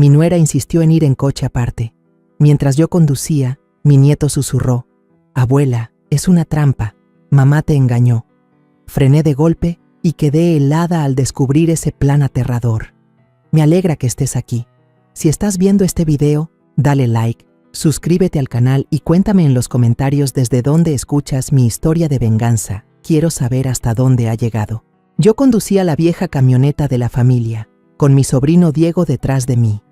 Mi nuera insistió en ir en coche aparte. Mientras yo conducía, mi nieto susurró: «Abuela, es una trampa. Mamá te engañó». Frené de golpe y quedé helada al descubrir ese plan aterrador. Me alegra que estés aquí. Si estás viendo este video, dale like, suscríbete al canal y cuéntame en los comentarios desde dónde escuchas mi historia de venganza. Quiero saber hasta dónde ha llegado. Yo conducía la vieja camioneta de la familia, con mi sobrino Diego detrás de mí.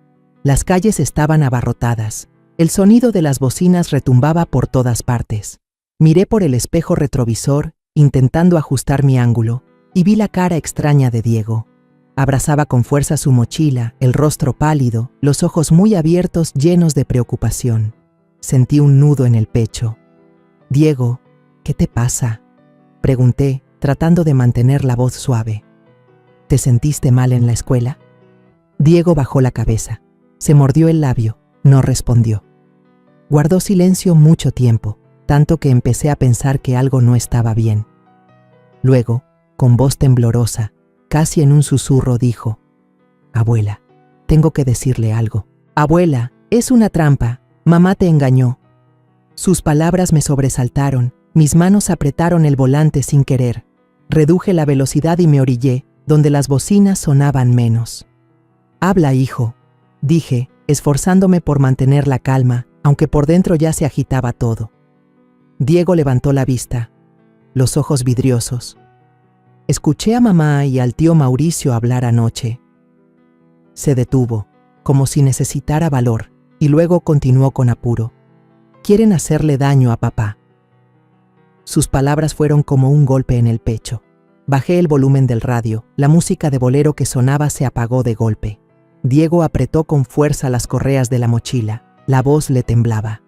Las calles estaban abarrotadas. El sonido de las bocinas retumbaba por todas partes. Miré por el espejo retrovisor, intentando ajustar mi ángulo, y vi la cara extraña de Diego. Abrazaba con fuerza su mochila, el rostro pálido, los ojos muy abiertos, llenos de preocupación. Sentí un nudo en el pecho. «Diego, ¿qué te pasa?», pregunté, tratando de mantener la voz suave. «¿Te sentiste mal en la escuela?». Diego bajó la cabeza. Se mordió el labio. No respondió. Guardó silencio mucho tiempo, tanto que empecé a pensar que algo no estaba bien. Luego, con voz temblorosa, casi en un susurro, dijo: «Abuela, tengo que decirle algo». «Abuela, es una trampa. Mamá te engañó». Sus palabras me sobresaltaron. Mis manos apretaron el volante sin querer. Reduje la velocidad y me orillé, donde las bocinas sonaban menos. «Habla, hijo», dije, esforzándome por mantener la calma, aunque por dentro ya se agitaba todo. Diego levantó la vista, los ojos vidriosos. «Escuché a mamá y al tío Mauricio hablar anoche». Se detuvo, como si necesitara valor, y luego continuó con apuro: «Quieren hacerle daño a papá». Sus palabras fueron como un golpe en el pecho. Bajé el volumen del radio. La música de bolero que sonaba se apagó de golpe. Diego apretó con fuerza las correas de la mochila. La voz le temblaba.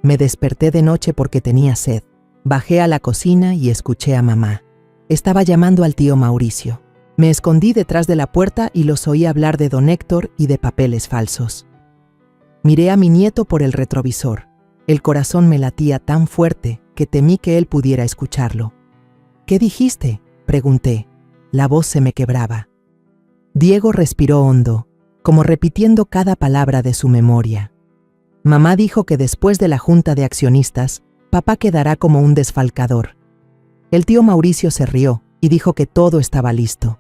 Me desperté de noche porque tenía sed. Bajé a la cocina y escuché a mamá. Estaba llamando al tío Mauricio. Me escondí detrás de la puerta y los oí hablar de don Héctor y de papeles falsos. Miré a mi nieto por el retrovisor. El corazón me latía tan fuerte que temí que él pudiera escucharlo. «¿Qué dijiste?», pregunté. La voz se me quebraba. Diego respiró hondo, como repitiendo cada palabra de su memoria. «Mamá dijo que después de la junta de accionistas, papá quedará como un desfalcador». El tío Mauricio se rió y dijo que todo estaba listo.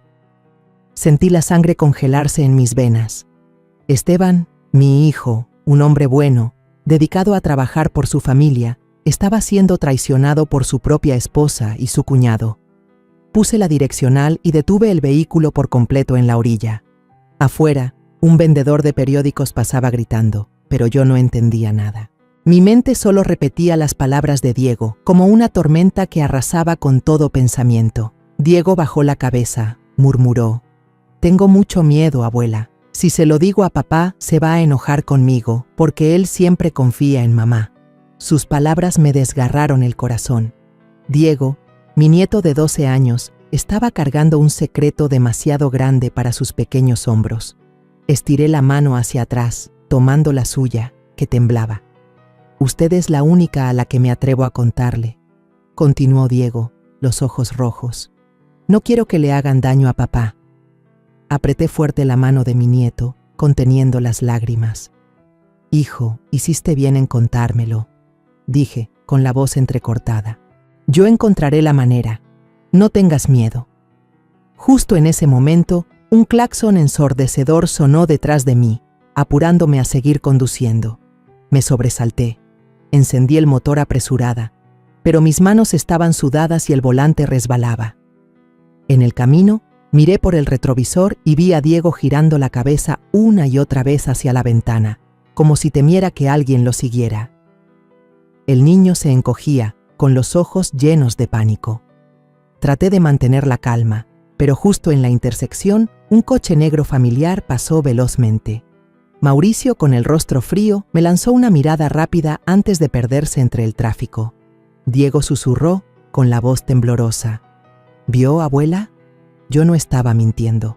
Sentí la sangre congelarse en mis venas. Esteban, mi hijo, un hombre bueno, dedicado a trabajar por su familia, estaba siendo traicionado por su propia esposa y su cuñado. Puse la direccional y detuve el vehículo por completo en la orilla. Afuera, un vendedor de periódicos pasaba gritando, pero yo no entendía nada. Mi mente solo repetía las palabras de Diego, como una tormenta que arrasaba con todo pensamiento. Diego bajó la cabeza, murmuró: «Tengo mucho miedo, abuela. Si se lo digo a papá, se va a enojar conmigo, porque él siempre confía en mamá». Sus palabras me desgarraron el corazón. Diego, mi nieto de 12 años, estaba cargando un secreto demasiado grande para sus pequeños hombros. Estiré la mano hacia atrás, tomando la suya, que temblaba. «Usted es la única a la que me atrevo a contarle», continuó Diego, los ojos rojos. «No quiero que le hagan daño a papá». Apreté fuerte la mano de mi nieto, conteniendo las lágrimas. «Hijo, hiciste bien en contármelo», dije, con la voz entrecortada. «Yo encontraré la manera. No tengas miedo». Justo en ese momento, un claxon ensordecedor sonó detrás de mí, apurándome a seguir conduciendo. Me sobresalté. Encendí el motor apresurada, pero mis manos estaban sudadas y el volante resbalaba. En el camino, miré por el retrovisor y vi a Diego girando la cabeza una y otra vez hacia la ventana, como si temiera que alguien lo siguiera. El niño se encogía, con los ojos llenos de pánico. Traté de mantener la calma, pero justo en la intersección, un coche negro familiar pasó velozmente. Mauricio, con el rostro frío, me lanzó una mirada rápida antes de perderse entre el tráfico. Diego susurró, con la voz temblorosa: «¿Vio, abuela?». Yo no estaba mintiendo.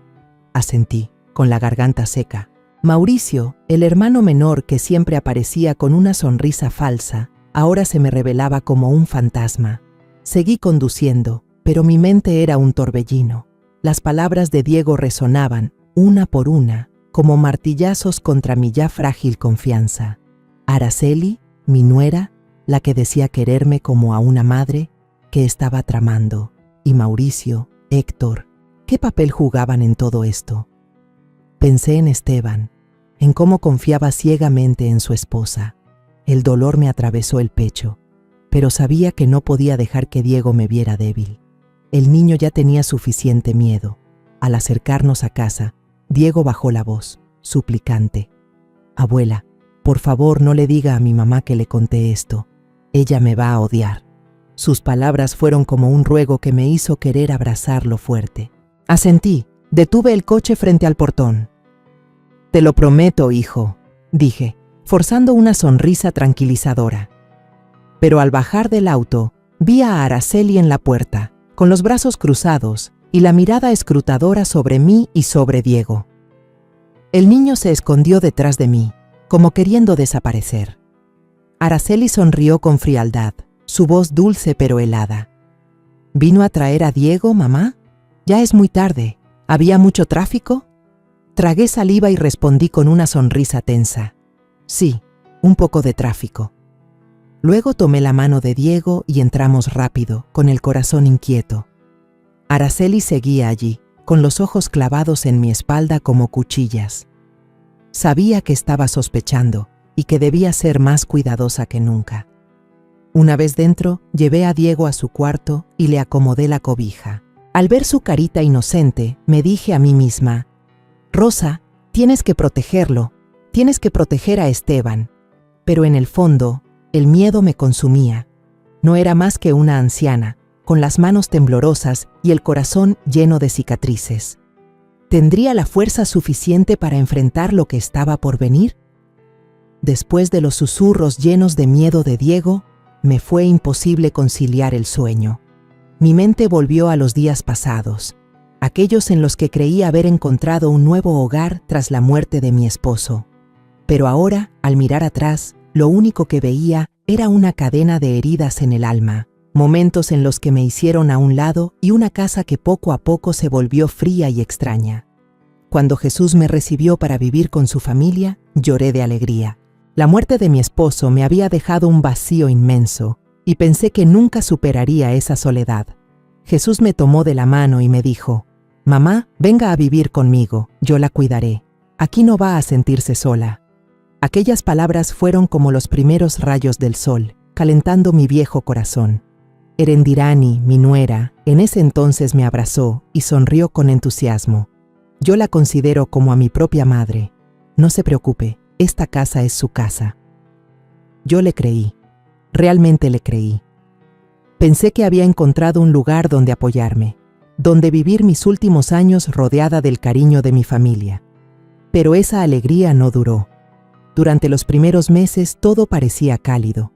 Asentí, con la garganta seca. Mauricio, el hermano menor que siempre aparecía con una sonrisa falsa, ahora se me revelaba como un fantasma. Seguí conduciendo, pero mi mente era un torbellino. Las palabras de Diego resonaban, una por una, como martillazos contra mi ya frágil confianza. Araceli, mi nuera, la que decía quererme como a una madre, que estaba tramando, y Mauricio, Héctor, ¿qué papel jugaban en todo esto? Pensé en Esteban, en cómo confiaba ciegamente en su esposa. El dolor me atravesó el pecho, pero sabía que no podía dejar que Diego me viera débil. El niño ya tenía suficiente miedo. Al acercarnos a casa, Diego bajó la voz, suplicante. «Abuela, por favor no le diga a mi mamá que le conté esto. Ella me va a odiar». Sus palabras fueron como un ruego que me hizo querer abrazarlo fuerte. Asentí, detuve el coche frente al portón. «Te lo prometo, hijo», dije, forzando una sonrisa tranquilizadora. Pero al bajar del auto, vi a Araceli en la puerta, con los brazos cruzados y la mirada escrutadora sobre mí y sobre Diego. El niño se escondió detrás de mí, como queriendo desaparecer. Araceli sonrió con frialdad, su voz dulce pero helada. «¿Vino a traer a Diego, mamá? Ya es muy tarde. ¿Había mucho tráfico?» Tragué saliva y respondí con una sonrisa tensa. «Sí, un poco de tráfico». Luego tomé la mano de Diego y entramos rápido, con el corazón inquieto. Araceli seguía allí, con los ojos clavados en mi espalda como cuchillas. Sabía que estaba sospechando y que debía ser más cuidadosa que nunca. Una vez dentro, llevé a Diego a su cuarto y le acomodé la cobija. Al ver su carita inocente, me dije a mí misma: «Rosa, tienes que protegerlo, tienes que proteger a Esteban». Pero en el fondo, el miedo me consumía. No era más que una anciana, con las manos temblorosas y el corazón lleno de cicatrices. ¿Tendría la fuerza suficiente para enfrentar lo que estaba por venir? Después de los susurros llenos de miedo de Diego, me fue imposible conciliar el sueño. Mi mente volvió a los días pasados, aquellos en los que creí haber encontrado un nuevo hogar tras la muerte de mi esposo. Pero ahora, al mirar atrás, lo único que veía era una cadena de heridas en el alma, momentos en los que me hicieron a un lado y una casa que poco a poco se volvió fría y extraña. Cuando Jesús me recibió para vivir con su familia, lloré de alegría. La muerte de mi esposo me había dejado un vacío inmenso y pensé que nunca superaría esa soledad. Jesús me tomó de la mano y me dijo: «Mamá, venga a vivir conmigo, yo la cuidaré. Aquí no va a sentirse sola». Aquellas palabras fueron como los primeros rayos del sol, calentando mi viejo corazón. Erendirani, mi nuera, en ese entonces me abrazó y sonrió con entusiasmo. Yo la considero como a mi propia madre. No se preocupe, esta casa es su casa. Yo le creí, realmente le creí. Pensé que había encontrado un lugar donde apoyarme, donde vivir mis últimos años rodeada del cariño de mi familia. Pero esa alegría no duró. Durante los primeros meses todo parecía cálido.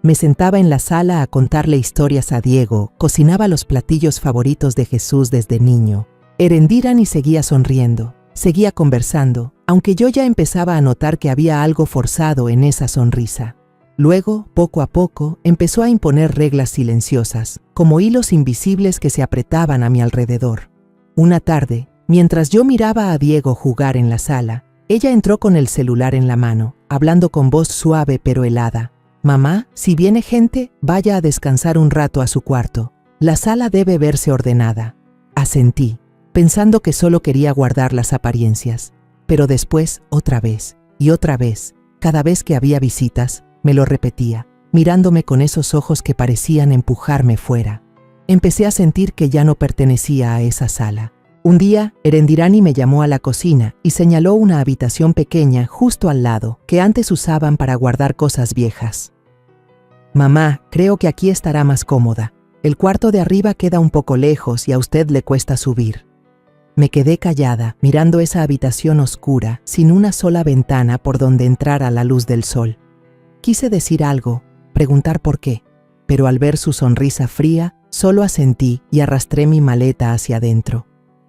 Me sentaba en la sala a contarle historias a Diego, cocinaba los platillos favoritos de Jesús desde niño. Erendirani seguía sonriendo, seguía conversando, aunque yo ya empezaba a notar que había algo forzado en esa sonrisa. Luego, poco a poco, empezó a imponer reglas silenciosas, como hilos invisibles que se apretaban a mi alrededor. Una tarde, mientras yo miraba a Diego jugar en la sala, ella entró con el celular en la mano, hablando con voz suave pero helada. «Mamá, si viene gente, vaya a descansar un rato a su cuarto. La sala debe verse ordenada». Asentí, pensando que solo quería guardar las apariencias. Pero después, otra vez, y otra vez, cada vez que había visitas, me lo repetía, mirándome con esos ojos que parecían empujarme fuera. Empecé a sentir que ya no pertenecía a esa sala. Un día, Erendirani me llamó a la cocina y señaló una habitación pequeña justo al lado, que antes usaban para guardar cosas viejas. «Mamá, creo que aquí estará más cómoda. El cuarto de arriba queda un poco lejos y a usted le cuesta subir». Me quedé callada, mirando esa habitación oscura, sin una sola ventana por donde entrara la luz del sol. Quise decir algo, preguntar por qué, pero al ver su sonrisa fría, solo asentí y arrastré mi maleta hacia adentro.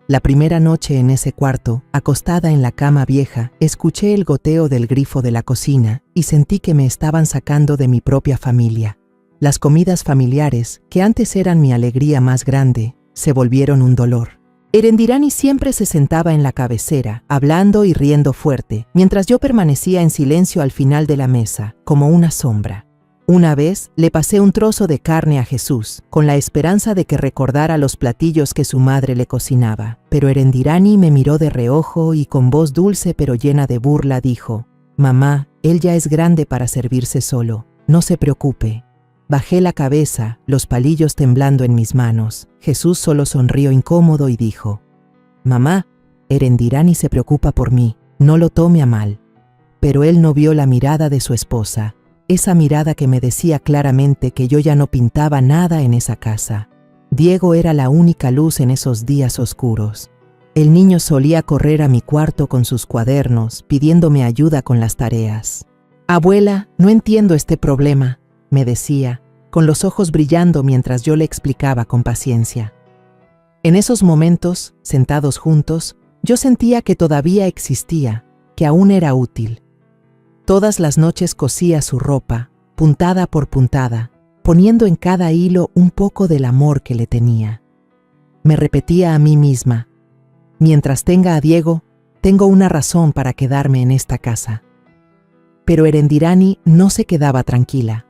La primera noche en ese cuarto, acostada en la cama vieja, escuché el goteo del grifo de la cocina y sentí que me estaban sacando de mi propia familia. Las comidas familiares, que antes eran mi alegría más grande, se volvieron un dolor. Erendirani siempre se sentaba en la cabecera, hablando y riendo fuerte, mientras yo permanecía en silencio al final de la mesa, como una sombra. Una vez le pasé un trozo de carne a Jesús, con la esperanza de que recordara los platillos que su madre le cocinaba, pero Erendirani me miró de reojo y con voz dulce pero llena de burla dijo: «Mamá, él ya es grande para servirse solo, no se preocupe». Bajé la cabeza, los palillos temblando en mis manos. Jesús solo sonrió incómodo y dijo: «Mamá, Erendirani se preocupa por mí, no lo tome a mal». Pero él no vio la mirada de su esposa, esa mirada que me decía claramente que yo ya no pintaba nada en esa casa. Diego era la única luz en esos días oscuros. El niño solía correr a mi cuarto con sus cuadernos, pidiéndome ayuda con las tareas. «Abuela, no entiendo este problema», me decía, con los ojos brillando mientras yo le explicaba con paciencia. En esos momentos, sentados juntos, yo sentía que todavía existía, que aún era útil. Todas las noches cosía su ropa, puntada por puntada, poniendo en cada hilo un poco del amor que le tenía. Me repetía a mí misma: mientras tenga a Diego, tengo una razón para quedarme en esta casa. Pero Erendirani no se quedaba tranquila.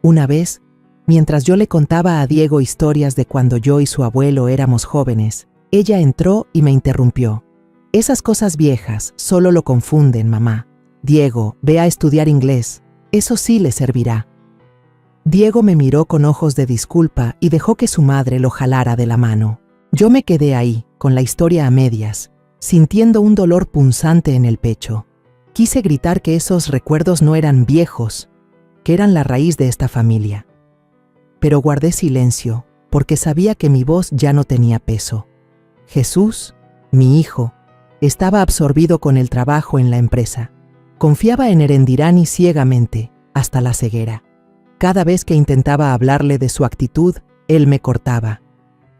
Una vez, mientras yo le contaba a Diego historias de cuando yo y su abuelo éramos jóvenes, ella entró y me interrumpió. «Esas cosas viejas solo lo confunden, mamá. Diego, ve a estudiar inglés, eso sí le servirá». Diego me miró con ojos de disculpa y dejó que su madre lo jalara de la mano. Yo me quedé ahí, con la historia a medias, sintiendo un dolor punzante en el pecho. Quise gritar que esos recuerdos no eran viejos, que eran la raíz de esta familia. Pero guardé silencio, porque sabía que mi voz ya no tenía peso. Jesús, mi hijo, estaba absorbido con el trabajo en la empresa. Confiaba en Erendirani ciegamente, hasta la ceguera. Cada vez que intentaba hablarle de su actitud, él me cortaba.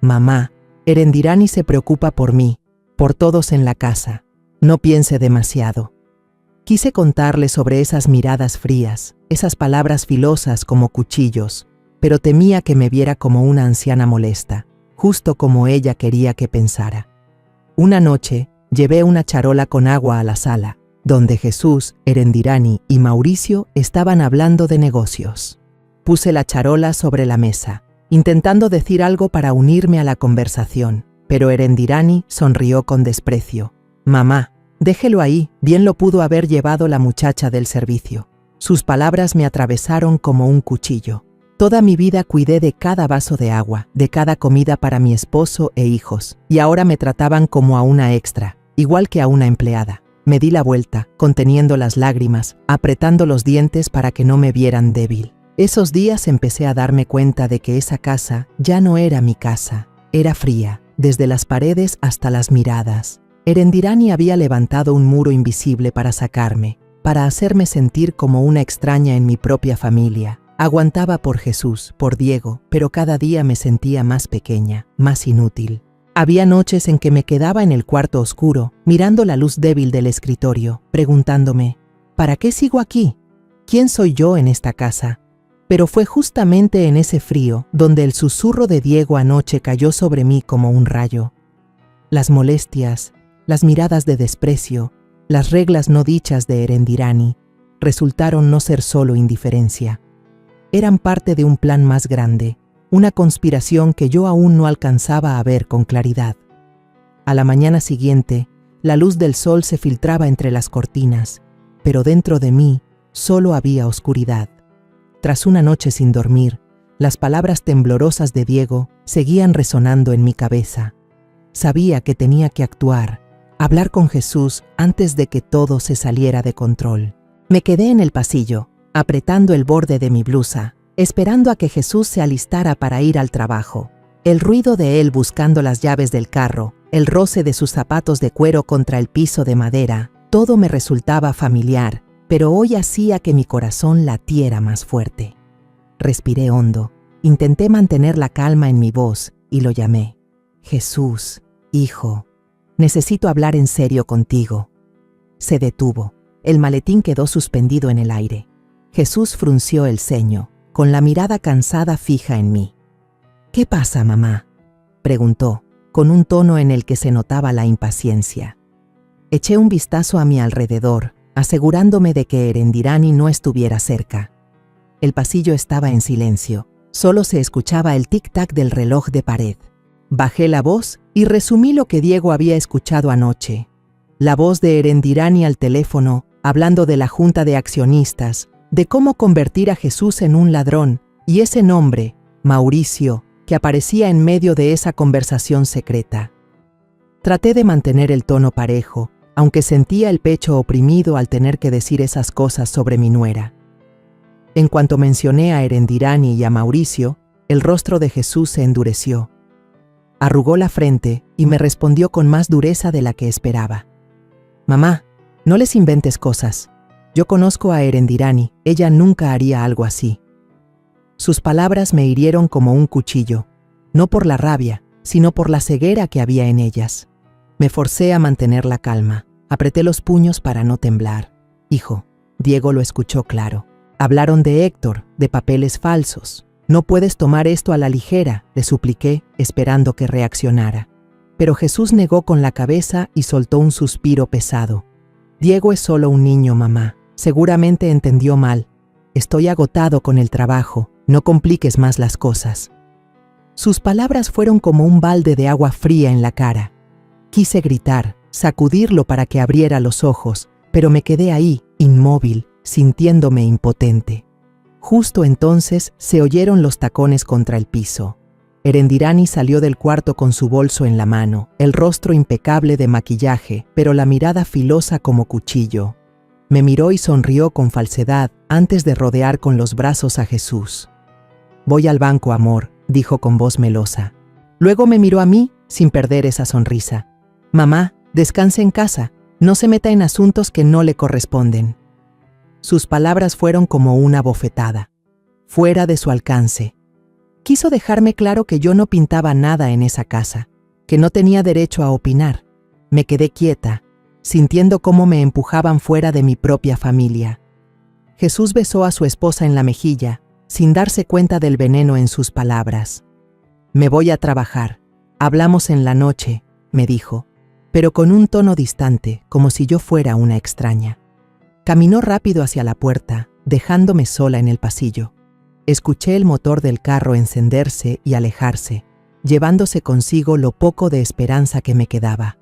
«Mamá, Erendirani se preocupa por mí, por todos en la casa. No piense demasiado». Quise contarle sobre esas miradas frías, esas palabras filosas como cuchillos, pero temía que me viera como una anciana molesta, justo como ella quería que pensara. Una noche, llevé una charola con agua a la sala, donde Jesús, Erendirani y Mauricio estaban hablando de negocios. Puse la charola sobre la mesa, intentando decir algo para unirme a la conversación, pero Erendirani sonrió con desprecio. «Mamá, déjelo ahí, bien lo pudo haber llevado la muchacha del servicio». Sus palabras me atravesaron como un cuchillo. Toda mi vida cuidé de cada vaso de agua, de cada comida para mi esposo e hijos, y ahora me trataban como a una extra, igual que a una empleada. Me di la vuelta, conteniendo las lágrimas, apretando los dientes para que no me vieran débil. Esos días empecé a darme cuenta de que esa casa ya no era mi casa, era fría, desde las paredes hasta las miradas. Erendirani había levantado un muro invisible para sacarme, para hacerme sentir como una extraña en mi propia familia. Aguantaba por Jesús, por Diego, pero cada día me sentía más pequeña, más inútil. Había noches en que me quedaba en el cuarto oscuro, mirando la luz débil del escritorio, preguntándome: ¿para qué sigo aquí? ¿Quién soy yo en esta casa? Pero fue justamente en ese frío donde el susurro de Diego anoche cayó sobre mí como un rayo. Las molestias, las miradas de desprecio, las reglas no dichas de Erendirani resultaron no ser solo indiferencia. Eran parte de un plan más grande, una conspiración que yo aún no alcanzaba a ver con claridad. A la mañana siguiente, la luz del sol se filtraba entre las cortinas, pero dentro de mí solo había oscuridad. Tras una noche sin dormir, las palabras temblorosas de Diego seguían resonando en mi cabeza. Sabía que tenía que actuar, hablar con Jesús antes de que todo se saliera de control. Me quedé en el pasillo, apretando el borde de mi blusa, esperando a que Jesús se alistara para ir al trabajo. El ruido de él buscando las llaves del carro, el roce de sus zapatos de cuero contra el piso de madera, todo me resultaba familiar, pero hoy hacía que mi corazón latiera más fuerte. Respiré hondo, intenté mantener la calma en mi voz y lo llamé. «Jesús, hijo, necesito hablar en serio contigo». Se detuvo. El maletín quedó suspendido en el aire. Jesús frunció el ceño, con la mirada cansada fija en mí. «¿Qué pasa, mamá?», preguntó. con un tono en el que se notaba la impaciencia. Eché un vistazo a mi alrededor, asegurándome de que Erendirani no estuviera cerca. El pasillo estaba en silencio, solo se escuchaba el tic-tac del reloj de pared. Bajé la voz y resumí lo que Diego había escuchado anoche. La voz de Erendirani al teléfono, hablando de la junta de accionistas, de cómo convertir a Jesús en un ladrón, y ese nombre, Mauricio, que aparecía en medio de esa conversación secreta. Traté de mantener el tono parejo, aunque sentía el pecho oprimido al tener que decir esas cosas sobre mi nuera. En cuanto mencioné a Erendirani y a Mauricio, el rostro de Jesús se endureció. Arrugó la frente y me respondió con más dureza de la que esperaba. «Mamá, no les inventes cosas. Yo conozco a Erendirani, ella nunca haría algo así». Sus palabras me hirieron como un cuchillo, no por la rabia, sino por la ceguera que había en ellas. Me forcé a mantener la calma, apreté los puños para no temblar. «Hijo», Diego lo escuchó claro. «Hablaron de Héctor, de papeles falsos. No puedes tomar esto a la ligera», le supliqué, esperando que reaccionara. Pero Jesús negó con la cabeza y soltó un suspiro pesado. «Diego es solo un niño, mamá. Seguramente entendió mal. Estoy agotado con el trabajo. No compliques más las cosas». Sus palabras fueron como un balde de agua fría en la cara. Quise gritar, sacudirlo para que abriera los ojos, pero me quedé ahí, inmóvil, sintiéndome impotente. Justo entonces se oyeron los tacones contra el piso. Erendirani salió del cuarto con su bolso en la mano, el rostro impecable de maquillaje, pero la mirada filosa como cuchillo. Me miró y sonrió con falsedad antes de rodear con los brazos a Jesús. «Voy al banco, amor», dijo con voz melosa. Luego me miró a mí sin perder esa sonrisa. «Mamá, descanse en casa, no se meta en asuntos que no le corresponden». Sus palabras fueron como una bofetada, fuera de su alcance. Quiso dejarme claro que yo no pintaba nada en esa casa, que no tenía derecho a opinar. Me quedé quieta, sintiendo cómo me empujaban fuera de mi propia familia. Jesús besó a su esposa en la mejilla, sin darse cuenta del veneno en sus palabras. «Me voy a trabajar. Hablamos en la noche», me dijo, pero con un tono distante, como si yo fuera una extraña. Caminó rápido hacia la puerta, dejándome sola en el pasillo. Escuché el motor del carro encenderse y alejarse, llevándose consigo lo poco de esperanza que me quedaba.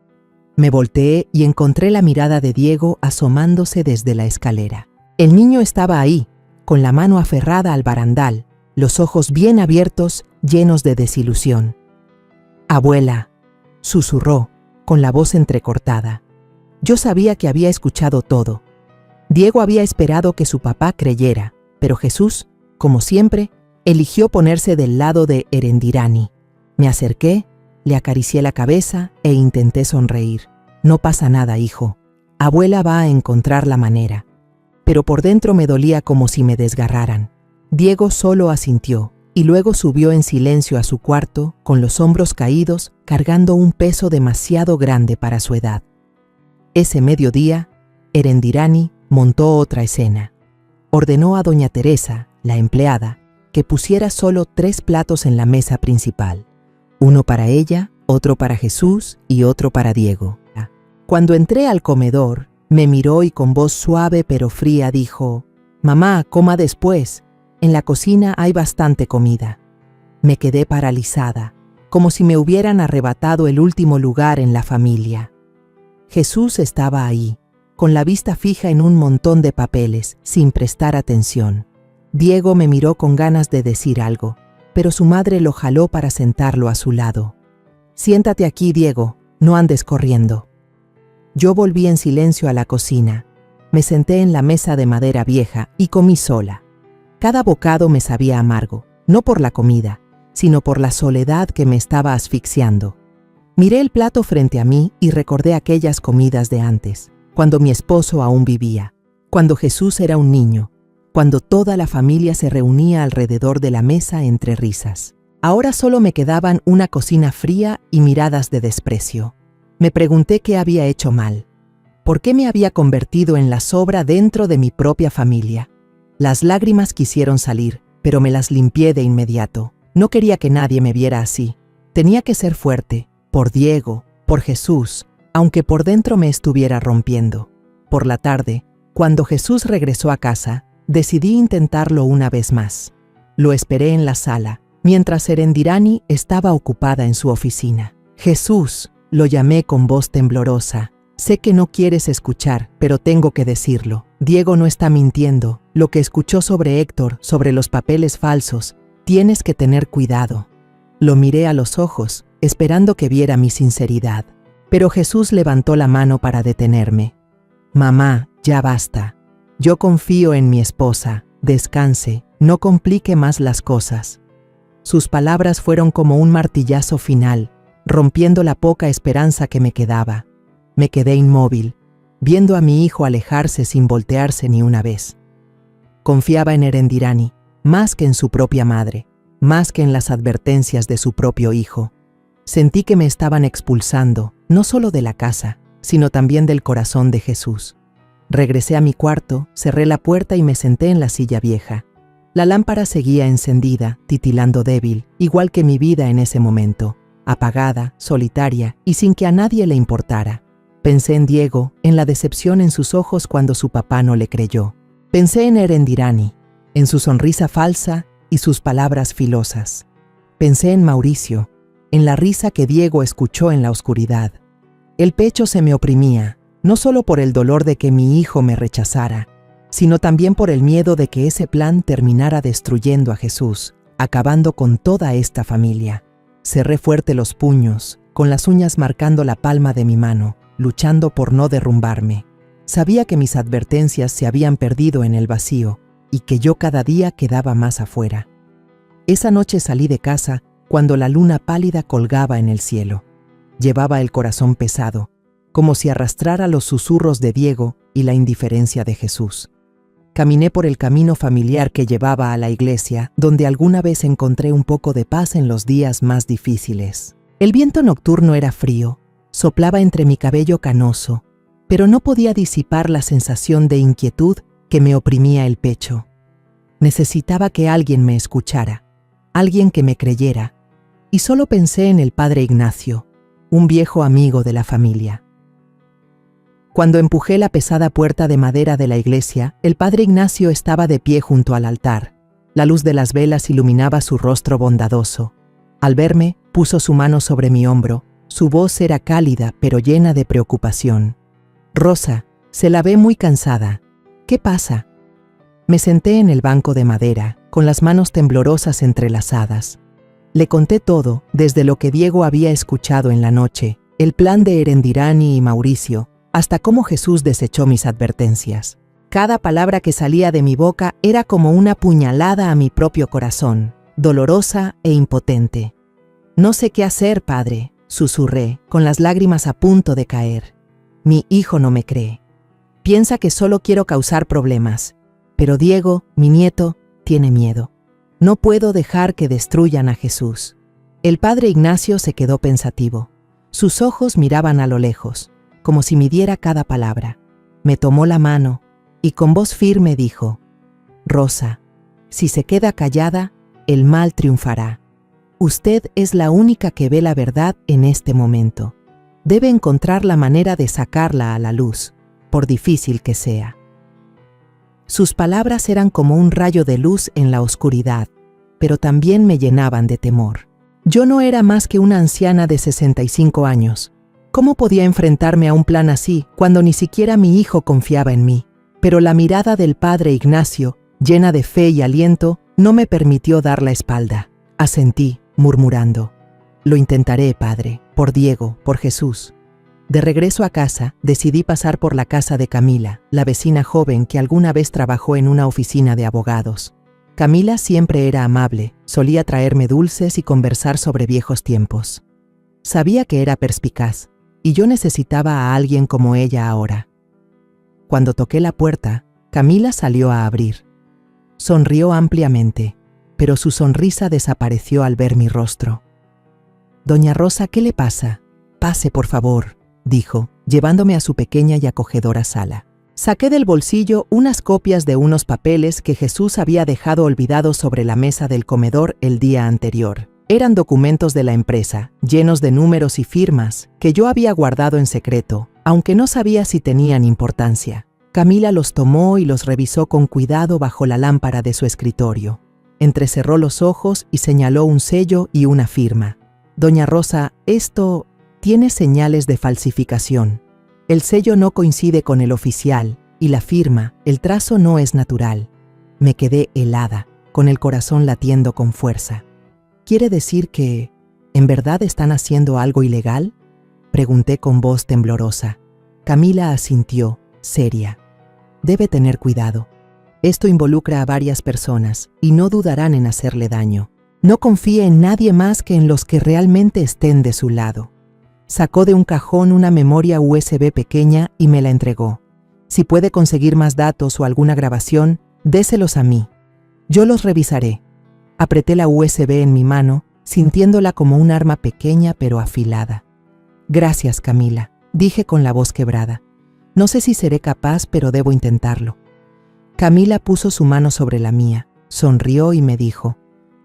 Me volteé y encontré la mirada de Diego asomándose desde la escalera. El niño estaba ahí, con la mano aferrada al barandal, los ojos bien abiertos, llenos de desilusión. «Abuela», susurró, con la voz entrecortada. Yo sabía que había escuchado todo. Diego había esperado que su papá creyera, pero Jesús, como siempre, eligió ponerse del lado de Erendirani. Me acerqué, le acaricié la cabeza e intenté sonreír. «No pasa nada, hijo. Abuela va a encontrar la manera». Pero por dentro me dolía como si me desgarraran. Diego solo asintió y luego subió en silencio a su cuarto, con los hombros caídos, cargando un peso demasiado grande para su edad. Ese mediodía, Erendirani montó otra escena. Ordenó a doña Teresa, la empleada, que pusiera solo 3 platos en la mesa principal. Uno para ella, otro para Jesús y otro para Diego. Cuando entré al comedor, me miró y con voz suave pero fría dijo: «Mamá, coma después. En la cocina hay bastante comida». Me quedé paralizada, como si me hubieran arrebatado el último lugar en la familia. Jesús estaba ahí, con la vista fija en un montón de papeles, sin prestar atención. Diego me miró con ganas de decir algo, pero su madre lo jaló para sentarlo a su lado. «Siéntate aquí, Diego, no andes corriendo». Yo volví en silencio a la cocina. Me senté en la mesa de madera vieja y comí sola. Cada bocado me sabía amargo, no por la comida, sino por la soledad que me estaba asfixiando. Miré el plato frente a mí y recordé aquellas comidas de antes, cuando mi esposo aún vivía, cuando Jesús era un niño, cuando toda la familia se reunía alrededor de la mesa entre risas. Ahora solo me quedaban una cocina fría y miradas de desprecio. Me pregunté qué había hecho mal. ¿Por qué me había convertido en la sobra dentro de mi propia familia? Las lágrimas quisieron salir, pero me las limpié de inmediato. No quería que nadie me viera así. Tenía que ser fuerte, por Diego, por Jesús, aunque por dentro me estuviera rompiendo. Por la tarde, cuando Jesús regresó a casa, decidí intentarlo una vez más. Lo esperé en la sala, mientras Erendirani estaba ocupada en su oficina. Jesús, lo llamé con voz temblorosa. Sé que no quieres escuchar, pero tengo que decirlo. Diego no está mintiendo. Lo que escuchó sobre Héctor, sobre los papeles falsos, tienes que tener cuidado. Lo miré a los ojos, esperando que viera mi sinceridad. Pero Jesús levantó la mano para detenerme. Mamá, ya basta. Yo confío en mi esposa. Descanse, no complique más las cosas. Sus palabras fueron como un martillazo final, rompiendo la poca esperanza que me quedaba. Me quedé inmóvil, viendo a mi hijo alejarse sin voltearse ni una vez. Confiaba en Erendirani, más que en su propia madre, más que en las advertencias de su propio hijo. Sentí que me estaban expulsando, no solo de la casa, sino también del corazón de Jesús. Regresé a mi cuarto, cerré la puerta y me senté en la silla vieja. La lámpara seguía encendida, titilando débil, igual que mi vida en ese momento, apagada, solitaria y sin que a nadie le importara. Pensé en Diego, en la decepción en sus ojos cuando su papá no le creyó. Pensé en Erendirani, en su sonrisa falsa y sus palabras filosas. Pensé en Mauricio, en la risa que Diego escuchó en la oscuridad. El pecho se me oprimía, no solo por el dolor de que mi hijo me rechazara, sino también por el miedo de que ese plan terminara destruyendo a Jesús, acabando con toda esta familia. Cerré fuerte los puños, con las uñas marcando la palma de mi mano, luchando por no derrumbarme. Sabía que mis advertencias se habían perdido en el vacío y que yo cada día quedaba más afuera. Esa noche salí de casa cuando la luna pálida colgaba en el cielo. Llevaba el corazón pesado, como si arrastrara los susurros de Diego y la indiferencia de Jesús. Caminé por el camino familiar que llevaba a la iglesia, donde alguna vez encontré un poco de paz en los días más difíciles. El viento nocturno era frío, soplaba entre mi cabello canoso, pero no podía disipar la sensación de inquietud que me oprimía el pecho. Necesitaba que alguien me escuchara, alguien que me creyera, y solo pensé en el padre Ignacio, un viejo amigo de la familia. Cuando empujé la pesada puerta de madera de la iglesia, el padre Ignacio estaba de pie junto al altar. La luz de las velas iluminaba su rostro bondadoso. Al verme, puso su mano sobre mi hombro. Su voz era cálida, pero llena de preocupación. Rosa, se la ve muy cansada. ¿Qué pasa? Me senté en el banco de madera, con las manos temblorosas entrelazadas. Le conté todo, desde lo que Diego había escuchado en la noche, el plan de Erendirani y Mauricio, hasta cómo Jesús desechó mis advertencias. Cada palabra que salía de mi boca era como una puñalada a mi propio corazón, dolorosa e impotente. «No sé qué hacer, padre», susurré, con las lágrimas a punto de caer. «Mi hijo no me cree. Piensa que solo quiero causar problemas. Pero Diego, mi nieto, tiene miedo. No puedo dejar que destruyan a Jesús». El padre Ignacio se quedó pensativo. Sus ojos miraban a lo lejos, como si midiera cada palabra. Me tomó la mano y con voz firme dijo: «Rosa, si se queda callada, el mal triunfará. Usted es la única que ve la verdad en este momento. Debe encontrar la manera de sacarla a la luz, por difícil que sea». Sus palabras eran como un rayo de luz en la oscuridad, pero también me llenaban de temor. Yo no era más que una anciana de 65 años. ¿Cómo podía enfrentarme a un plan así cuando ni siquiera mi hijo confiaba en mí? Pero la mirada del padre Ignacio, llena de fe y aliento, no me permitió dar la espalda. Asentí, murmurando: «Lo intentaré, padre, por Diego, por Jesús». De regreso a casa, decidí pasar por la casa de Camila, la vecina joven que alguna vez trabajó en una oficina de abogados. Camila siempre era amable, solía traerme dulces y conversar sobre viejos tiempos. Sabía que era perspicaz, y yo necesitaba a alguien como ella ahora. Cuando toqué la puerta, Camila salió a abrir. Sonrió ampliamente, pero su sonrisa desapareció al ver mi rostro. «Doña Rosa, ¿qué le pasa? Pase, por favor», dijo, llevándome a su pequeña y acogedora sala. Saqué del bolsillo unas copias de unos papeles que Jesús había dejado olvidados sobre la mesa del comedor el día anterior. Eran documentos de la empresa, llenos de números y firmas, que yo había guardado en secreto, aunque no sabía si tenían importancia. Camila los tomó y los revisó con cuidado bajo la lámpara de su escritorio. Entrecerró los ojos y señaló un sello y una firma. Doña Rosa, esto tiene señales de falsificación. El sello no coincide con el oficial y la firma, el trazo no es natural. Me quedé helada, con el corazón latiendo con fuerza. ¿Quiere decir que, en verdad están haciendo algo ilegal? Pregunté con voz temblorosa. Camila asintió, seria. Debe tener cuidado. Esto involucra a varias personas y no dudarán en hacerle daño. No confíe en nadie más que en los que realmente estén de su lado. Sacó de un cajón una memoria USB pequeña y me la entregó. Si puede conseguir más datos o alguna grabación, déselos a mí. Yo los revisaré. Apreté la USB en mi mano, sintiéndola como un arma pequeña pero afilada. Gracias, Camila, dije con la voz quebrada. No sé si seré capaz, pero debo intentarlo. Camila puso su mano sobre la mía, sonrió y me dijo,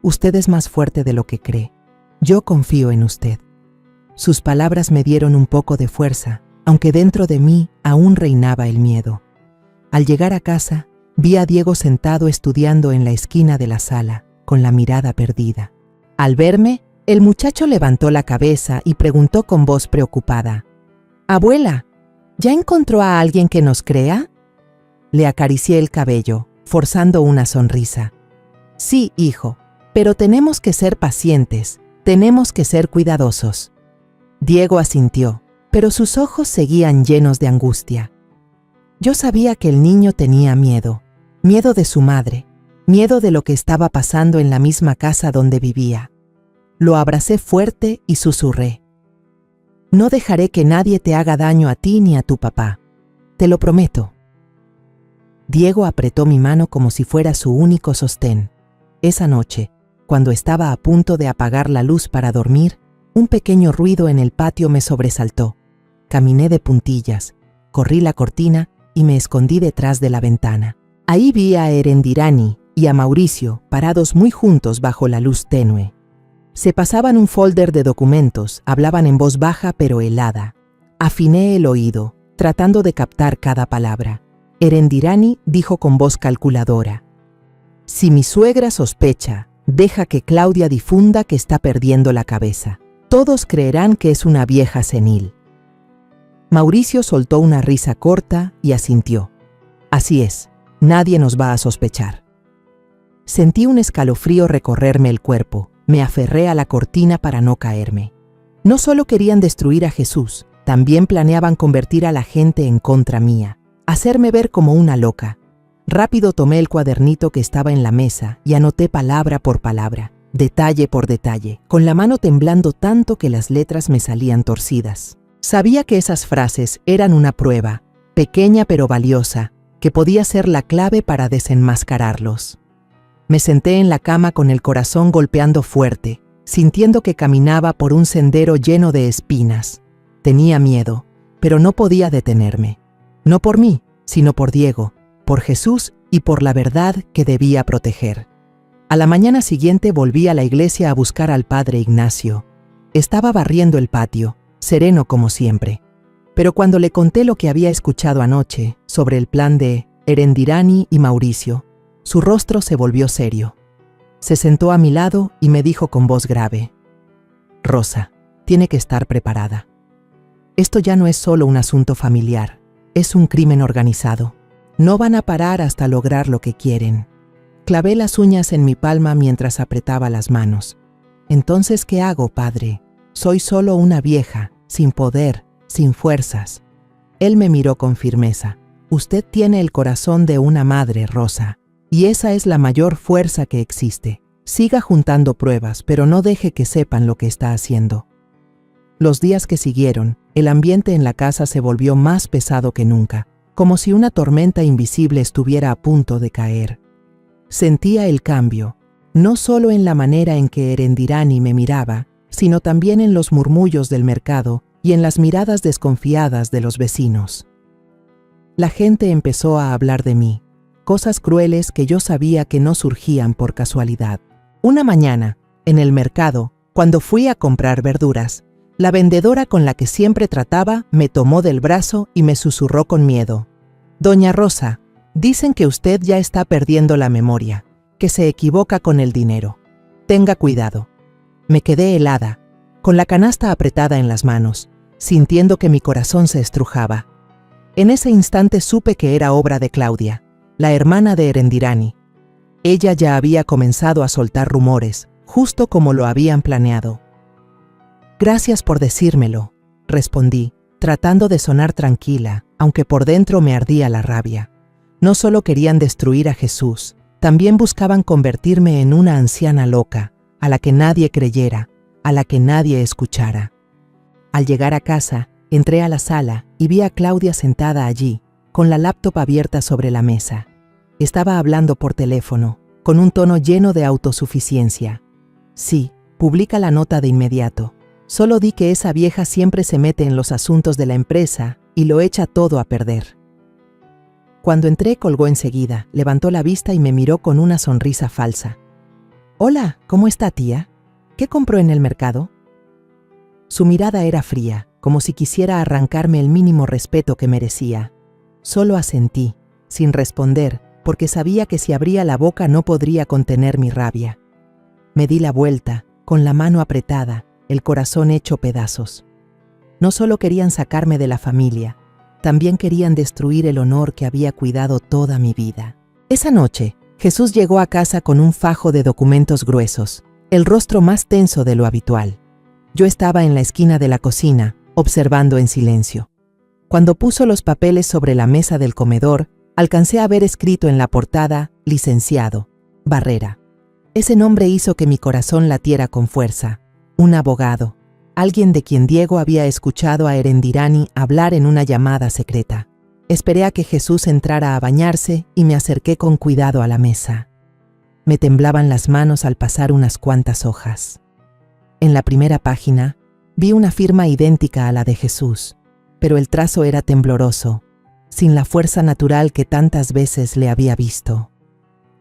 usted es más fuerte de lo que cree. Yo confío en usted. Sus palabras me dieron un poco de fuerza, aunque dentro de mí aún reinaba el miedo. Al llegar a casa, vi a Diego sentado estudiando en la esquina de la sala, con la mirada perdida. Al verme, el muchacho levantó la cabeza y preguntó con voz preocupada, «Abuela, ¿ya encontró a alguien que nos crea?» Le acaricié el cabello, forzando una sonrisa. «Sí, hijo, pero tenemos que ser pacientes, tenemos que ser cuidadosos». Diego asintió, pero sus ojos seguían llenos de angustia. Yo sabía que el niño tenía miedo de su madre, miedo de lo que estaba pasando en la misma casa donde vivía. Lo abracé fuerte y susurré. No dejaré que nadie te haga daño a ti ni a tu papá. Te lo prometo. Diego apretó mi mano como si fuera su único sostén. Esa noche, cuando estaba a punto de apagar la luz para dormir, un pequeño ruido en el patio me sobresaltó. Caminé de puntillas, corrí la cortina y me escondí detrás de la ventana. Ahí vi a Erendirani y a Mauricio parados muy juntos bajo la luz tenue. Se pasaban un folder de documentos, hablaban en voz baja pero helada. Afiné el oído, tratando de captar cada palabra. Erendirani dijo con voz calculadora: «Si mi suegra sospecha, deja que Claudia difunda que está perdiendo la cabeza. Todos creerán que es una vieja senil». Mauricio soltó una risa corta y asintió. «Así es, nadie nos va a sospechar». Sentí un escalofrío recorrerme el cuerpo. Me aferré a la cortina para no caerme. No solo querían destruir a Jesús, también planeaban convertir a la gente en contra mía, hacerme ver como una loca. Rápido tomé el cuadernito que estaba en la mesa y anoté palabra por palabra, detalle por detalle, con la mano temblando tanto que las letras me salían torcidas. Sabía que esas frases eran una prueba, pequeña pero valiosa, que podía ser la clave para desenmascararlos. Me senté en la cama con el corazón golpeando fuerte, sintiendo que caminaba por un sendero lleno de espinas. Tenía miedo, pero no podía detenerme. No por mí, sino por Diego, por Jesús y por la verdad que debía proteger. A la mañana siguiente volví a la iglesia a buscar al padre Ignacio. Estaba barriendo el patio, sereno como siempre. Pero cuando le conté lo que había escuchado anoche sobre el plan de Erendirani y Mauricio, su rostro se volvió serio. Se sentó a mi lado y me dijo con voz grave: «Rosa, tiene que estar preparada. Esto ya no es solo un asunto familiar, es un crimen organizado. No van a parar hasta lograr lo que quieren». Clavé las uñas en mi palma mientras apretaba las manos. «Entonces, ¿qué hago, padre? Soy solo una vieja, sin poder, sin fuerzas». Él me miró con firmeza. «Usted tiene el corazón de una madre, Rosa. Y esa es la mayor fuerza que existe. Siga juntando pruebas, pero no deje que sepan lo que está haciendo». Los días que siguieron, el ambiente en la casa se volvió más pesado que nunca, como si una tormenta invisible estuviera a punto de caer. Sentía el cambio, no solo en la manera en que Erendirani me miraba, sino también en los murmullos del mercado y en las miradas desconfiadas de los vecinos. La gente empezó a hablar de mí, cosas crueles que yo sabía que no surgían por casualidad. Una mañana, En el mercado, cuando fui a comprar verduras, la vendedora con la que siempre trataba me tomó del brazo y me susurró con miedo: «Doña Rosa, dicen que usted ya está perdiendo la memoria, que se equivoca con el dinero. Tenga cuidado». Me quedé helada, con la canasta apretada en las manos, sintiendo que mi corazón se estrujaba. En ese instante supe que era obra de Claudia, la hermana de Erendirani. Ella ya había comenzado a soltar rumores, justo como lo habían planeado. «Gracias por decírmelo», respondí, tratando de sonar tranquila, aunque por dentro me ardía la rabia. No solo querían destruir a Jesús, también buscaban convertirme en una anciana loca, a la que nadie creyera, a la que nadie escuchara. Al llegar a casa, entré a la sala y vi a Claudia sentada allí, con la laptop abierta sobre la mesa. Estaba hablando por teléfono, con un tono lleno de autosuficiencia. «Sí, publica la nota de inmediato. Solo di que esa vieja siempre se mete en los asuntos de la empresa y lo echa todo a perder». Cuando entré, colgó enseguida, levantó la vista y me miró con una sonrisa falsa. «Hola, ¿cómo está, tía? ¿Qué compró en el mercado?». Su mirada era fría, como si quisiera arrancarme el mínimo respeto que merecía. Solo asentí, sin responder, porque sabía que si abría la boca no podría contener mi rabia. Me di la vuelta, con la mano apretada, el corazón hecho pedazos. No solo querían sacarme de la familia, también querían destruir el honor que había cuidado toda mi vida. Esa noche, Jesús llegó a casa con un fajo de documentos gruesos, el rostro más tenso de lo habitual. Yo estaba en la esquina de la cocina, observando en silencio. Cuando puso los papeles sobre la mesa del comedor, alcancé a ver escrito en la portada: «Licenciado Barrera». Ese nombre hizo que mi corazón latiera con fuerza. Un abogado, alguien de quien Diego había escuchado a Erendirani hablar en una llamada secreta. Esperé a que Jesús entrara a bañarse y me acerqué con cuidado a la mesa. Me temblaban las manos al pasar unas cuantas hojas. En la primera página, vi una firma idéntica a la de Jesús, pero el trazo era tembloroso, sin la fuerza natural que tantas veces le había visto.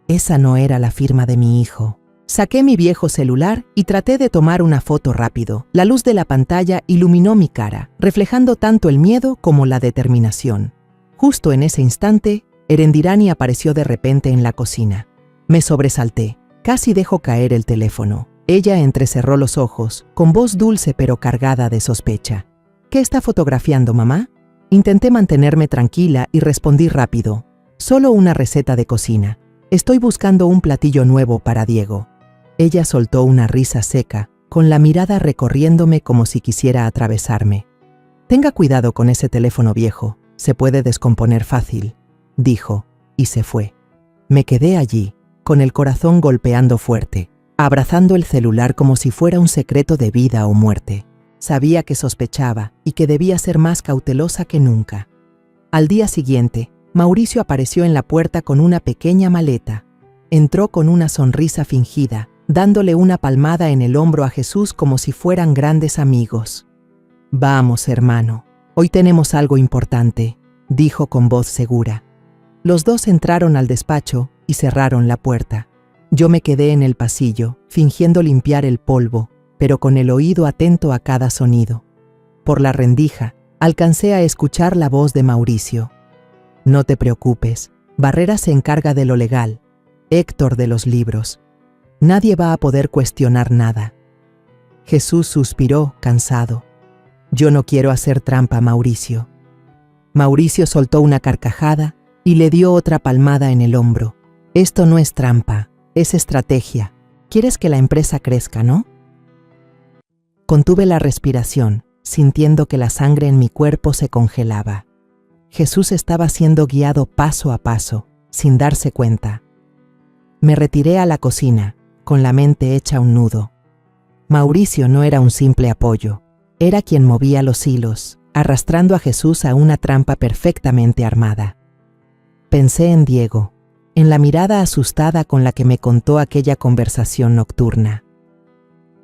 Esa no era la firma de mi hijo. Saqué mi viejo celular y traté de tomar una foto rápido. La luz de la pantalla iluminó mi cara, reflejando tanto el miedo como la determinación. Justo en ese instante, Erendirani apareció de repente en la cocina. Me sobresalté. Casi dejó caer el teléfono. Ella entrecerró los ojos, con voz dulce pero cargada de sospecha. «¿Qué está fotografiando, mamá?». Intenté mantenerme tranquila y respondí rápido: «Solo una receta de cocina. Estoy buscando un platillo nuevo para Diego». Ella soltó una risa seca, con la mirada recorriéndome como si quisiera atravesarme. «Tenga cuidado con ese teléfono viejo, se puede descomponer fácil», dijo, y se fue. Me quedé allí, con el corazón golpeando fuerte, abrazando el celular como si fuera un secreto de vida o muerte. Sabía que sospechaba y que debía ser más cautelosa que nunca. Al día siguiente, Mauricio apareció en la puerta con una pequeña maleta. Entró con una sonrisa fingida, dándole una palmada en el hombro a Jesús como si fueran grandes amigos. «Vamos, hermano, hoy tenemos algo importante», dijo con voz segura. Los dos entraron al despacho y cerraron la puerta. Yo me quedé en el pasillo, fingiendo limpiar el polvo, pero con el oído atento a cada sonido. Por la rendija, alcancé a escuchar la voz de Mauricio. «No te preocupes, Barrera se encarga de lo legal, Héctor de los libros. Nadie va a poder cuestionar nada». Jesús suspiró, cansado. «Yo no quiero hacer trampa, Mauricio». Mauricio soltó una carcajada y le dio otra palmada en el hombro. «Esto no es trampa, es estrategia. Quieres que la empresa crezca, ¿no?». Contuve la respiración, sintiendo que la sangre en mi cuerpo se congelaba. Jesús estaba siendo guiado paso a paso, sin darse cuenta. Me retiré a la cocina, con la mente hecha un nudo. Mauricio no era un simple apoyo, era quien movía los hilos, arrastrando a Jesús a una trampa perfectamente armada. Pensé en Diego, en la mirada asustada con la que me contó aquella conversación nocturna.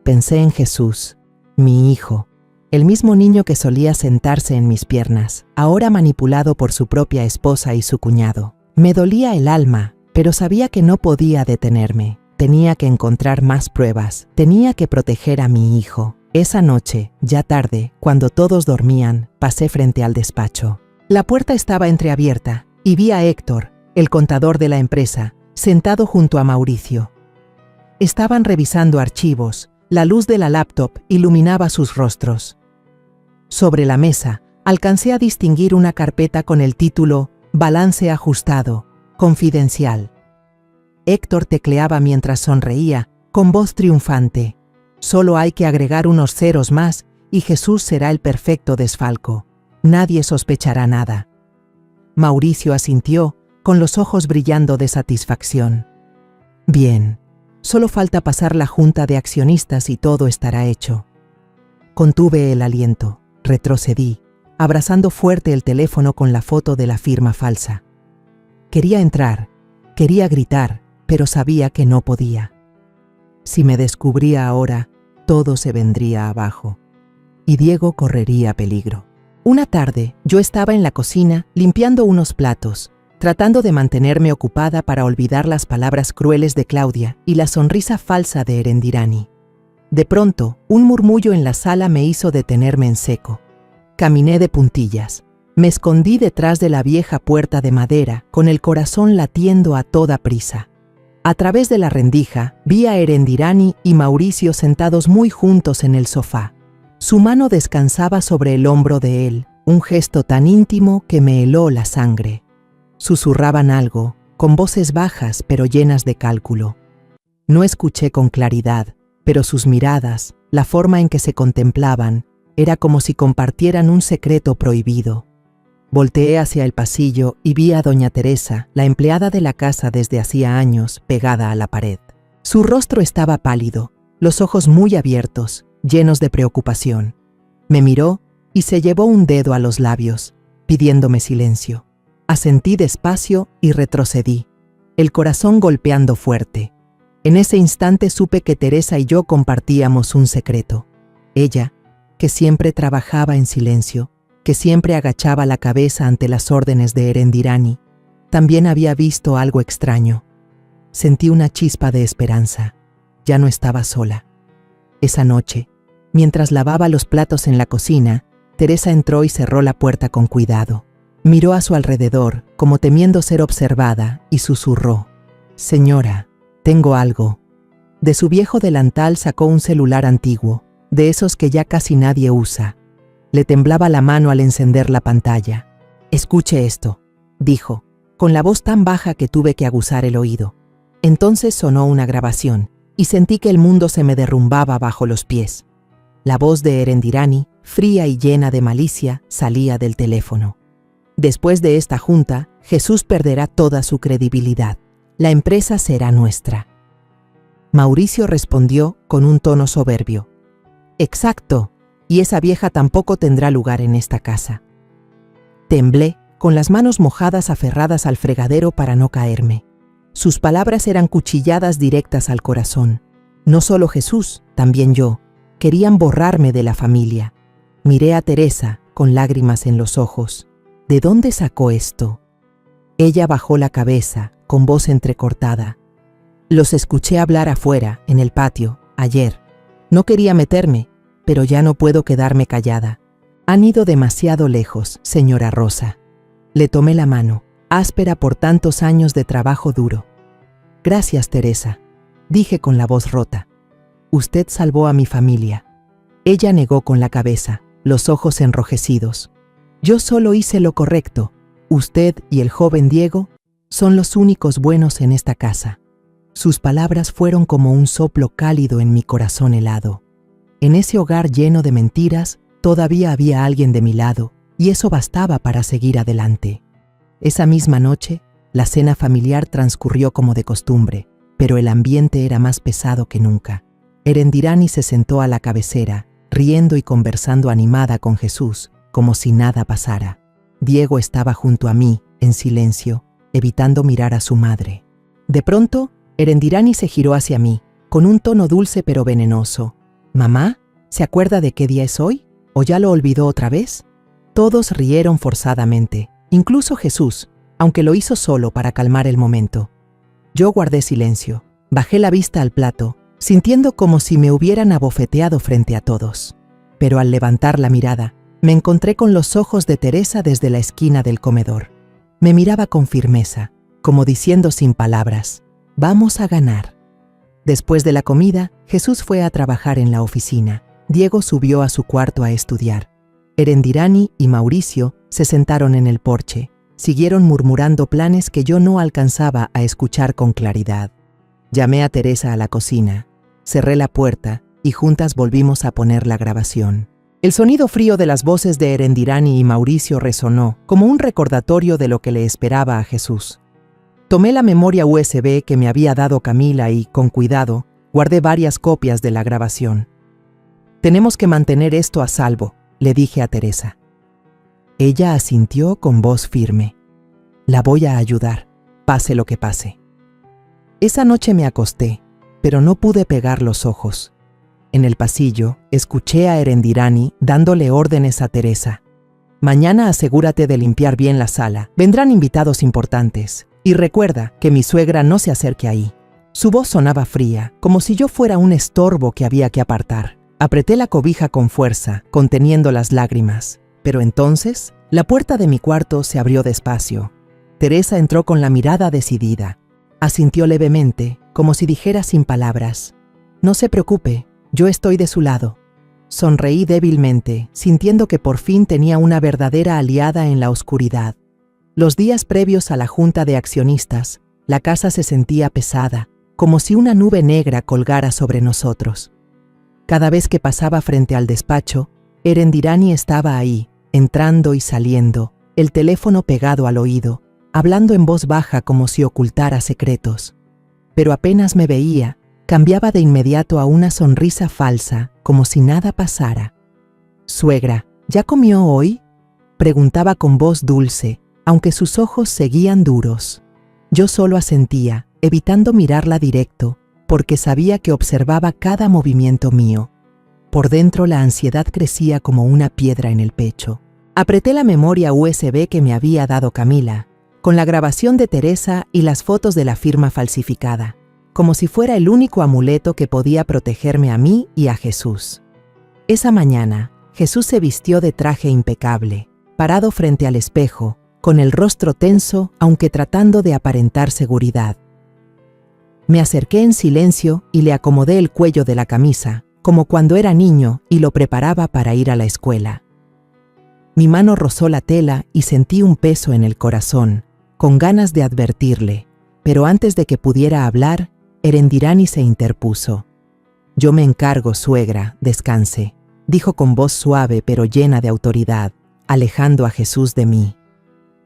Pensé en Jesús, mi hijo, el mismo niño que solía sentarse en mis piernas, ahora manipulado por su propia esposa y su cuñado. Me dolía el alma, pero sabía que no podía detenerme. Tenía que encontrar más pruebas. Tenía que proteger a mi hijo. Esa noche, ya tarde, cuando todos dormían, pasé frente al despacho. La puerta estaba entreabierta y vi a Héctor, el contador de la empresa, sentado junto a Mauricio. Estaban revisando archivos. La luz de la laptop iluminaba sus rostros. Sobre la mesa, alcancé a distinguir una carpeta con el título Balance ajustado, confidencial. Héctor tecleaba mientras sonreía, con voz triunfante. Solo hay que agregar unos ceros más y Jesús será el perfecto desfalco. Nadie sospechará nada. Mauricio asintió, con los ojos brillando de satisfacción. Bien, solo falta pasar la junta de accionistas y todo estará hecho. Contuve el aliento, retrocedí, abrazando fuerte el teléfono con la foto de la firma falsa. Quería entrar, quería gritar, pero sabía que no podía. Si me descubría ahora, todo se vendría abajo. Y Diego correría peligro. Una tarde, yo estaba en la cocina limpiando unos platos, tratando de mantenerme ocupada para olvidar las palabras crueles de Claudia y la sonrisa falsa de Erendirani. De pronto, un murmullo en la sala me hizo detenerme en seco. Caminé de puntillas. Me escondí detrás de la vieja puerta de madera, con el corazón latiendo a toda prisa. A través de la rendija, vi a Erendirani y Mauricio sentados muy juntos en el sofá. Su mano descansaba sobre el hombro de él, un gesto tan íntimo que me heló la sangre. Susurraban algo, con voces bajas pero llenas de cálculo. No escuché con claridad, pero sus miradas, la forma en que se contemplaban, era como si compartieran un secreto prohibido. Volteé hacia el pasillo y vi a doña Teresa, la empleada de la casa desde hacía años, pegada a la pared. Su rostro estaba pálido, los ojos muy abiertos, llenos de preocupación. Me miró y se llevó un dedo a los labios, pidiéndome silencio. Asentí despacio y retrocedí, el corazón golpeando fuerte. En ese instante supe que Teresa y yo compartíamos un secreto. Ella, que siempre trabajaba en silencio, que siempre agachaba la cabeza ante las órdenes de Erendirani, también había visto algo extraño. Sentí una chispa de esperanza. Ya no estaba sola. Esa noche, mientras lavaba los platos en la cocina, Teresa entró y cerró la puerta con cuidado. Miró a su alrededor, como temiendo ser observada, y susurró: «Señora, tengo algo». De su viejo delantal sacó un celular antiguo, de esos que ya casi nadie usa. Le temblaba la mano al encender la pantalla. «Escuche esto», dijo, con la voz tan baja que tuve que aguzar el oído. Entonces sonó una grabación, y sentí que el mundo se me derrumbaba bajo los pies. La voz de Erendirani, fría y llena de malicia, salía del teléfono. «Después de esta junta, Jesús perderá toda su credibilidad. La empresa será nuestra». Mauricio respondió con un tono soberbio: «Exacto, y esa vieja tampoco tendrá lugar en esta casa». Temblé, con las manos mojadas aferradas al fregadero para no caerme. Sus palabras eran cuchilladas directas al corazón. No solo Jesús, también yo. Querían borrarme de la familia. Miré a Teresa, con lágrimas en los ojos. ¿De dónde sacó esto? Ella bajó la cabeza, con voz entrecortada. «Los escuché hablar afuera, en el patio, ayer. No quería meterme, pero ya no puedo quedarme callada. Han ido demasiado lejos, señora Rosa». Le tomé la mano, áspera por tantos años de trabajo duro. «Gracias, Teresa», dije con la voz rota. «Usted salvó a mi familia». Ella negó con la cabeza, los ojos enrojecidos. «Yo solo hice lo correcto. Usted y el joven Diego son los únicos buenos en esta casa». Sus palabras fueron como un soplo cálido en mi corazón helado. En ese hogar lleno de mentiras, todavía había alguien de mi lado, y eso bastaba para seguir adelante. Esa misma noche, la cena familiar transcurrió como de costumbre, pero el ambiente era más pesado que nunca. Erendirani se sentó a la cabecera, riendo y conversando animada con Jesús, como si nada pasara. Diego estaba junto a mí, en silencio, evitando mirar a su madre. De pronto, Erendirani se giró hacia mí, con un tono dulce pero venenoso. «¿Mamá? ¿Se acuerda de qué día es hoy? ¿O ya lo olvidó otra vez?» Todos rieron forzadamente, incluso Jesús, aunque lo hizo solo para calmar el momento. Yo guardé silencio. Bajé la vista al plato, sintiendo como si me hubieran abofeteado frente a todos. Pero al levantar la mirada, me encontré con los ojos de Teresa desde la esquina del comedor. Me miraba con firmeza, como diciendo sin palabras, «Vamos a ganar». Después de la comida, Jesús fue a trabajar en la oficina. Diego subió a su cuarto a estudiar. Erendirani y Mauricio se sentaron en el porche. Siguieron murmurando planes que yo no alcanzaba a escuchar con claridad. Llamé a Teresa a la cocina, cerré la puerta y juntas volvimos a poner la grabación. El sonido frío de las voces de Erendirani y Mauricio resonó como un recordatorio de lo que le esperaba a Jesús. Tomé la memoria USB que me había dado Camila y, con cuidado, guardé varias copias de la grabación. «Tenemos que mantener esto a salvo», le dije a Teresa. Ella asintió con voz firme. «La voy a ayudar, pase lo que pase». Esa noche me acosté, pero no pude pegar los ojos. En el pasillo, escuché a Erendirani dándole órdenes a Teresa. «Mañana asegúrate de limpiar bien la sala. Vendrán invitados importantes. Y recuerda que mi suegra no se acerque ahí». Su voz sonaba fría, como si yo fuera un estorbo que había que apartar. Apreté la cobija con fuerza, conteniendo las lágrimas. Pero entonces, la puerta de mi cuarto se abrió despacio. Teresa entró con la mirada decidida. Asintió levemente, como si dijera sin palabras: «No se preocupe, yo estoy de su lado». Sonreí débilmente, sintiendo que por fin tenía una verdadera aliada en la oscuridad. Los días previos a la junta de accionistas, la casa se sentía pesada, como si una nube negra colgara sobre nosotros. Cada vez que pasaba frente al despacho, Erendirani estaba ahí, entrando y saliendo, el teléfono pegado al oído, hablando en voz baja como si ocultara secretos. Pero apenas me veía, cambiaba de inmediato a una sonrisa falsa, como si nada pasara. «Suegra, ¿ya comió hoy?», preguntaba con voz dulce, aunque sus ojos seguían duros. Yo solo asentía, evitando mirarla directo, porque sabía que observaba cada movimiento mío. Por dentro la ansiedad crecía como una piedra en el pecho. Apreté la memoria USB que me había dado Camila, con la grabación de Teresa y las fotos de la firma falsificada, como si fuera el único amuleto que podía protegerme a mí y a Jesús. Esa mañana, Jesús se vistió de traje impecable, parado frente al espejo, con el rostro tenso, aunque tratando de aparentar seguridad. Me acerqué en silencio y le acomodé el cuello de la camisa, como cuando era niño y lo preparaba para ir a la escuela. Mi mano rozó la tela y sentí un peso en el corazón, con ganas de advertirle, pero antes de que pudiera hablar, Erendirani se interpuso. «Yo me encargo, suegra, descanse», dijo con voz suave pero llena de autoridad, alejando a Jesús de mí.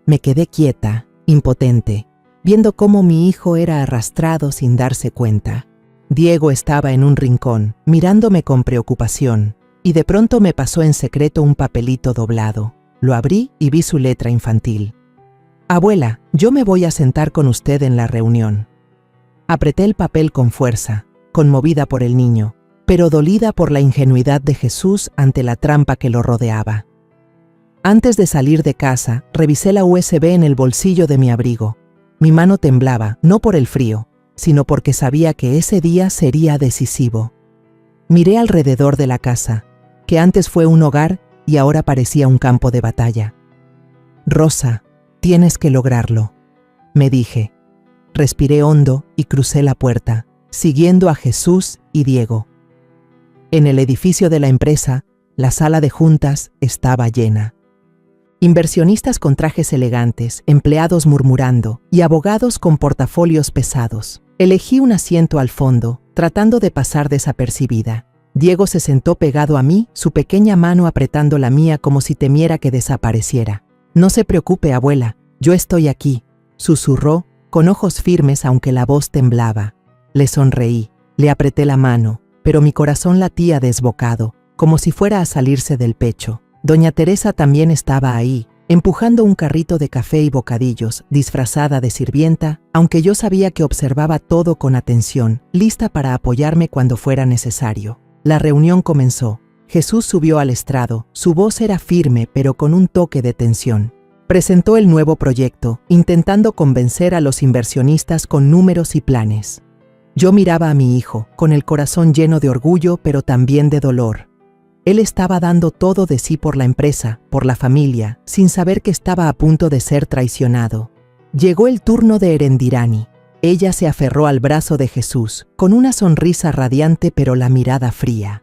Me quedé quieta, impotente, viendo cómo mi hijo era arrastrado sin darse cuenta. Diego estaba en un rincón, mirándome con preocupación, y de pronto me pasó en secreto un papelito doblado. Lo abrí y vi su letra infantil. «Abuela, yo me voy a sentar con usted en la reunión». Apreté el papel con fuerza, conmovida por el niño, pero dolida por la ingenuidad de Jesús ante la trampa que lo rodeaba. Antes de salir de casa, revisé la USB en el bolsillo de mi abrigo. Mi mano temblaba, no por el frío, sino porque sabía que ese día sería decisivo. Miré alrededor de la casa, que antes fue un hogar y ahora parecía un campo de batalla. «Rosa, tienes que lograrlo», me dije. Respiré hondo y crucé la puerta, siguiendo a Jesús y Diego. En el edificio de la empresa, la sala de juntas estaba llena. Inversionistas con trajes elegantes, empleados murmurando y abogados con portafolios pesados. Elegí un asiento al fondo, tratando de pasar desapercibida. Diego se sentó pegado a mí, su pequeña mano apretando la mía como si temiera que desapareciera. «No se preocupe, abuela, yo estoy aquí», susurró, con ojos firmes aunque la voz temblaba. Le sonreí, le apreté la mano, pero mi corazón latía desbocado, como si fuera a salirse del pecho. Doña Teresa también estaba ahí, empujando un carrito de café y bocadillos, disfrazada de sirvienta, aunque yo sabía que observaba todo con atención, lista para apoyarme cuando fuera necesario. La reunión comenzó. Jesús subió al estrado, su voz era firme pero con un toque de tensión. Presentó el nuevo proyecto, intentando convencer a los inversionistas con números y planes. Yo miraba a mi hijo, con el corazón lleno de orgullo, pero también de dolor. Él estaba dando todo de sí por la empresa, por la familia, sin saber que estaba a punto de ser traicionado. Llegó el turno de Erendirani. Ella se aferró al brazo de Jesús, con una sonrisa radiante pero la mirada fría.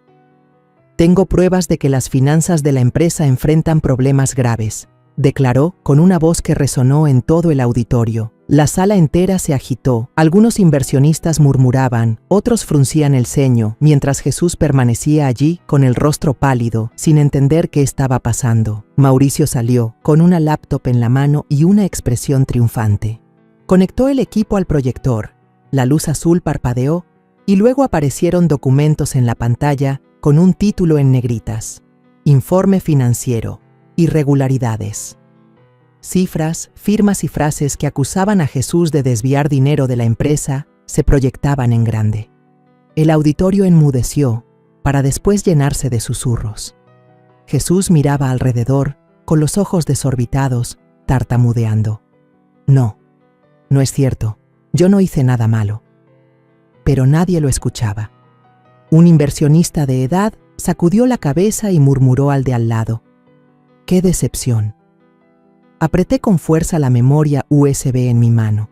«Tengo pruebas de que las finanzas de la empresa enfrentan problemas graves», declaró con una voz que resonó en todo el auditorio. La sala entera se agitó, algunos inversionistas murmuraban, otros fruncían el ceño, mientras Jesús permanecía allí con el rostro pálido, sin entender qué estaba pasando. Mauricio salió, con una laptop en la mano y una expresión triunfante. Conectó el equipo al proyector, la luz azul parpadeó y luego aparecieron documentos en la pantalla con un título en negritas: Informe financiero, irregularidades. Cifras, firmas y frases que acusaban a Jesús de desviar dinero de la empresa se proyectaban en grande. El auditorio enmudeció para después llenarse de susurros. Jesús miraba alrededor con los ojos desorbitados, tartamudeando. No es cierto, yo no hice nada malo. Pero nadie lo escuchaba. Un inversionista de edad sacudió la cabeza y murmuró al de al lado: ¡qué decepción! Apreté con fuerza la memoria USB en mi mano,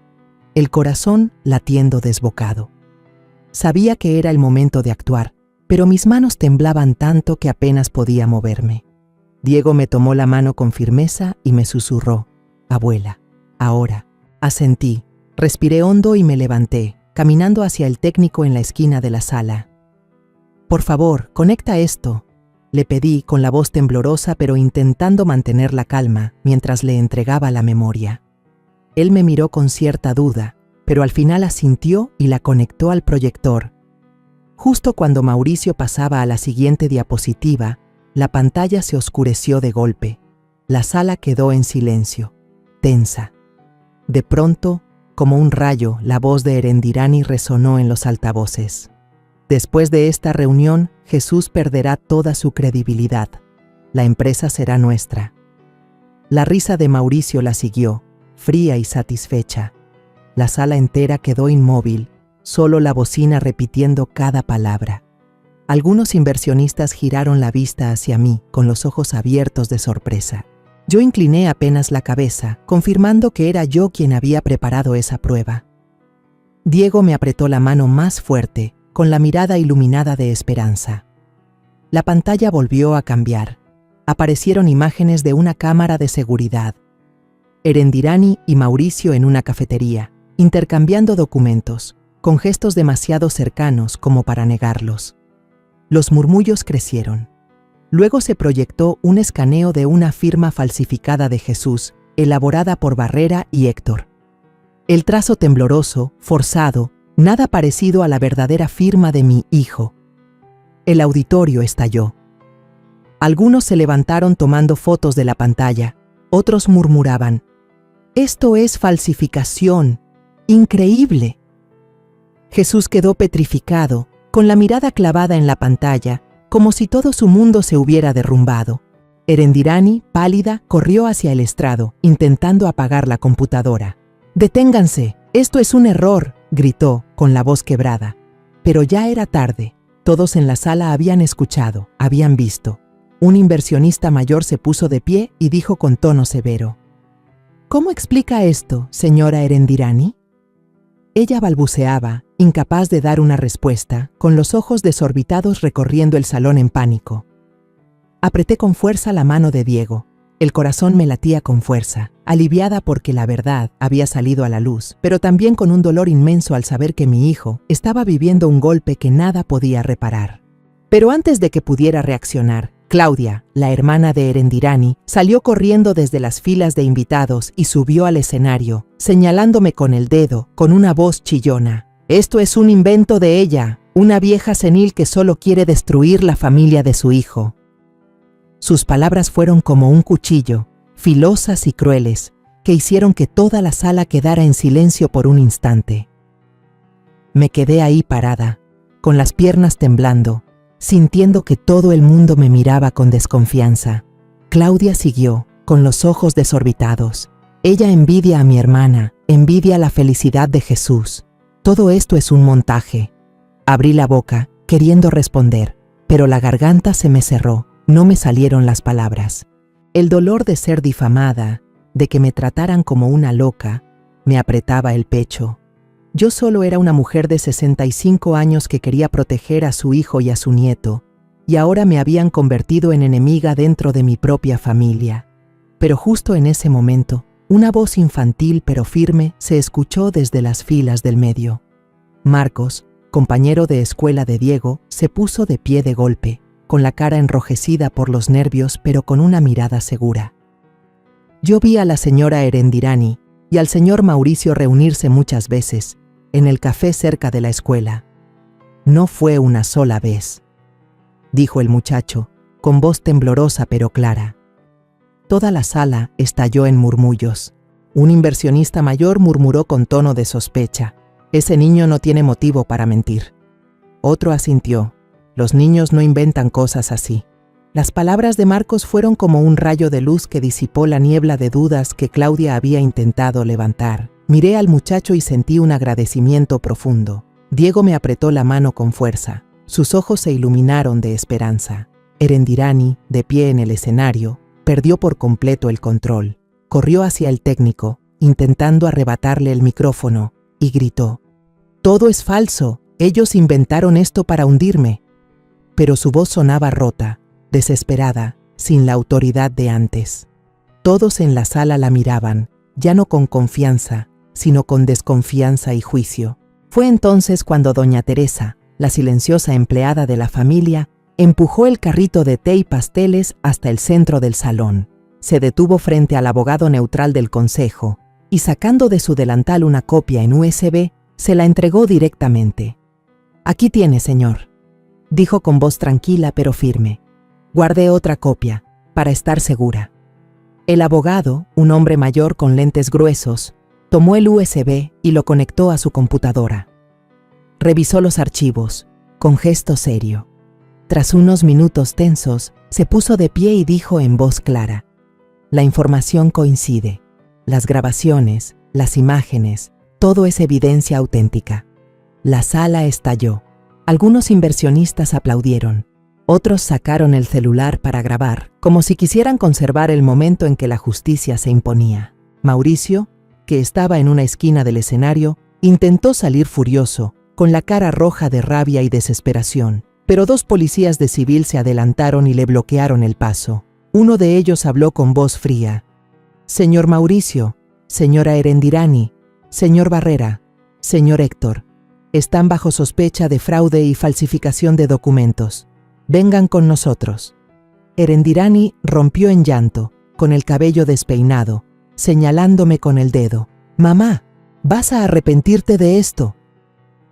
el corazón latiendo desbocado. Sabía que era el momento de actuar, pero mis manos temblaban tanto que apenas podía moverme. Diego me tomó la mano con firmeza y me susurró: «Abuela, ahora». Asentí, respiré hondo y me levanté, caminando hacia el técnico en la esquina de la sala. «Por favor, conecta esto», le pedí con la voz temblorosa pero intentando mantener la calma mientras le entregaba la memoria. Él me miró con cierta duda, pero al final asintió y la conectó al proyector. Justo cuando Mauricio pasaba a la siguiente diapositiva, la pantalla se oscureció de golpe. La sala quedó en silencio, tensa. De pronto, como un rayo, la voz de Erendirani resonó en los altavoces. «Después de esta reunión, Jesús perderá toda su credibilidad. La empresa será nuestra». La risa de Mauricio la siguió, fría y satisfecha. La sala entera quedó inmóvil, solo la bocina repitiendo cada palabra. Algunos inversionistas giraron la vista hacia mí, con los ojos abiertos de sorpresa. Yo incliné apenas la cabeza, confirmando que era yo quien había preparado esa prueba. Diego me apretó la mano más fuerte, con la mirada iluminada de esperanza. La pantalla volvió a cambiar. Aparecieron imágenes de una cámara de seguridad. Erendirani y Mauricio en una cafetería, intercambiando documentos, con gestos demasiado cercanos como para negarlos. Los murmullos crecieron. Luego se proyectó un escaneo de una firma falsificada de Jesús, elaborada por Barrera y Héctor. El trazo tembloroso, forzado, nada parecido a la verdadera firma de mi hijo. El auditorio estalló. Algunos se levantaron tomando fotos de la pantalla, otros murmuraban: «Esto es falsificación, increíble». Jesús quedó petrificado, con la mirada clavada en la pantalla, como si todo su mundo se hubiera derrumbado. Erendirani, pálida, corrió hacia el estrado, intentando apagar la computadora. «¡Deténganse! ¡Esto es un error!», gritó, con la voz quebrada. Pero ya era tarde. Todos en la sala habían escuchado, habían visto. Un inversionista mayor se puso de pie y dijo con tono severo: «¿Cómo explica esto, señora Erendirani?». Ella balbuceaba, incapaz de dar una respuesta, con los ojos desorbitados recorriendo el salón en pánico. Apreté con fuerza la mano de Diego. El corazón me latía con fuerza, aliviada porque la verdad había salido a la luz, pero también con un dolor inmenso al saber que mi hijo estaba viviendo un golpe que nada podía reparar. Pero antes de que pudiera reaccionar, Claudia, la hermana de Erendirani, salió corriendo desde las filas de invitados y subió al escenario, señalándome con el dedo, con una voz chillona: «Esto es un invento de ella, una vieja senil que solo quiere destruir la familia de su hijo». Sus palabras fueron como un cuchillo, filosas y crueles, que hicieron que toda la sala quedara en silencio por un instante. Me quedé ahí parada, con las piernas temblando, sintiendo que todo el mundo me miraba con desconfianza. Claudia siguió, con los ojos desorbitados. «Ella envidia a mi hermana, envidia la felicidad de Jesús. Todo esto es un montaje. Abrí la boca, queriendo responder, pero la garganta se me cerró, no me salieron las palabras. El dolor de ser difamada, de que me trataran como una loca, me apretaba el pecho. Yo solo era una mujer de 65 años que quería proteger a su hijo y a su nieto, y ahora me habían convertido en enemiga dentro de mi propia familia. Pero justo en ese momento, una voz infantil pero firme se escuchó desde las filas del medio. Marcos, compañero de escuela de Diego, se puso de pie de golpe, con la cara enrojecida por los nervios pero con una mirada segura. Yo vi a la señora Erendirani y al señor Mauricio reunirse muchas veces, en el café cerca de la escuela. No fue una sola vez, dijo el muchacho, con voz temblorosa pero clara. Toda la sala estalló en murmullos. Un inversionista mayor murmuró con tono de sospecha: «Ese niño no tiene motivo para mentir». Otro asintió: «Los niños no inventan cosas así». Las palabras de Marcos fueron como un rayo de luz que disipó la niebla de dudas que Claudia había intentado levantar. Miré al muchacho y sentí un agradecimiento profundo. Diego me apretó la mano con fuerza. Sus ojos se iluminaron de esperanza. Erendirani, de pie en el escenario, perdió por completo el control. Corrió hacia el técnico, intentando arrebatarle el micrófono, y gritó: «Todo es falso, ellos inventaron esto para hundirme». Pero su voz sonaba rota, desesperada, sin la autoridad de antes. Todos en la sala la miraban, ya no con confianza, sino con desconfianza y juicio. Fue entonces cuando doña Teresa, la silenciosa empleada de la familia, empujó el carrito de té y pasteles hasta el centro del salón. Se detuvo frente al abogado neutral del consejo y, sacando de su delantal una copia en USB, se la entregó directamente. «Aquí tiene, señor», dijo con voz tranquila pero firme. «Guardé otra copia, para estar segura». El abogado, un hombre mayor con lentes gruesos, tomó el USB y lo conectó a su computadora. Revisó los archivos, con gesto serio. Tras unos minutos tensos, se puso de pie y dijo en voz clara: «La información coincide. Las grabaciones, las imágenes, todo es evidencia auténtica». La sala estalló. Algunos inversionistas aplaudieron. Otros sacaron el celular para grabar, como si quisieran conservar el momento en que la justicia se imponía. Mauricio, que estaba en una esquina del escenario, intentó salir furioso, con la cara roja de rabia y desesperación, pero dos policías de civil se adelantaron y le bloquearon el paso. Uno de ellos habló con voz fría: «Señor Mauricio, señora Erendirani, señor Barrera, señor Héctor, están bajo sospecha de fraude y falsificación de documentos. Vengan con nosotros». Erendirani rompió en llanto, con el cabello despeinado, señalándome con el dedo: «Mamá, vas a arrepentirte de esto».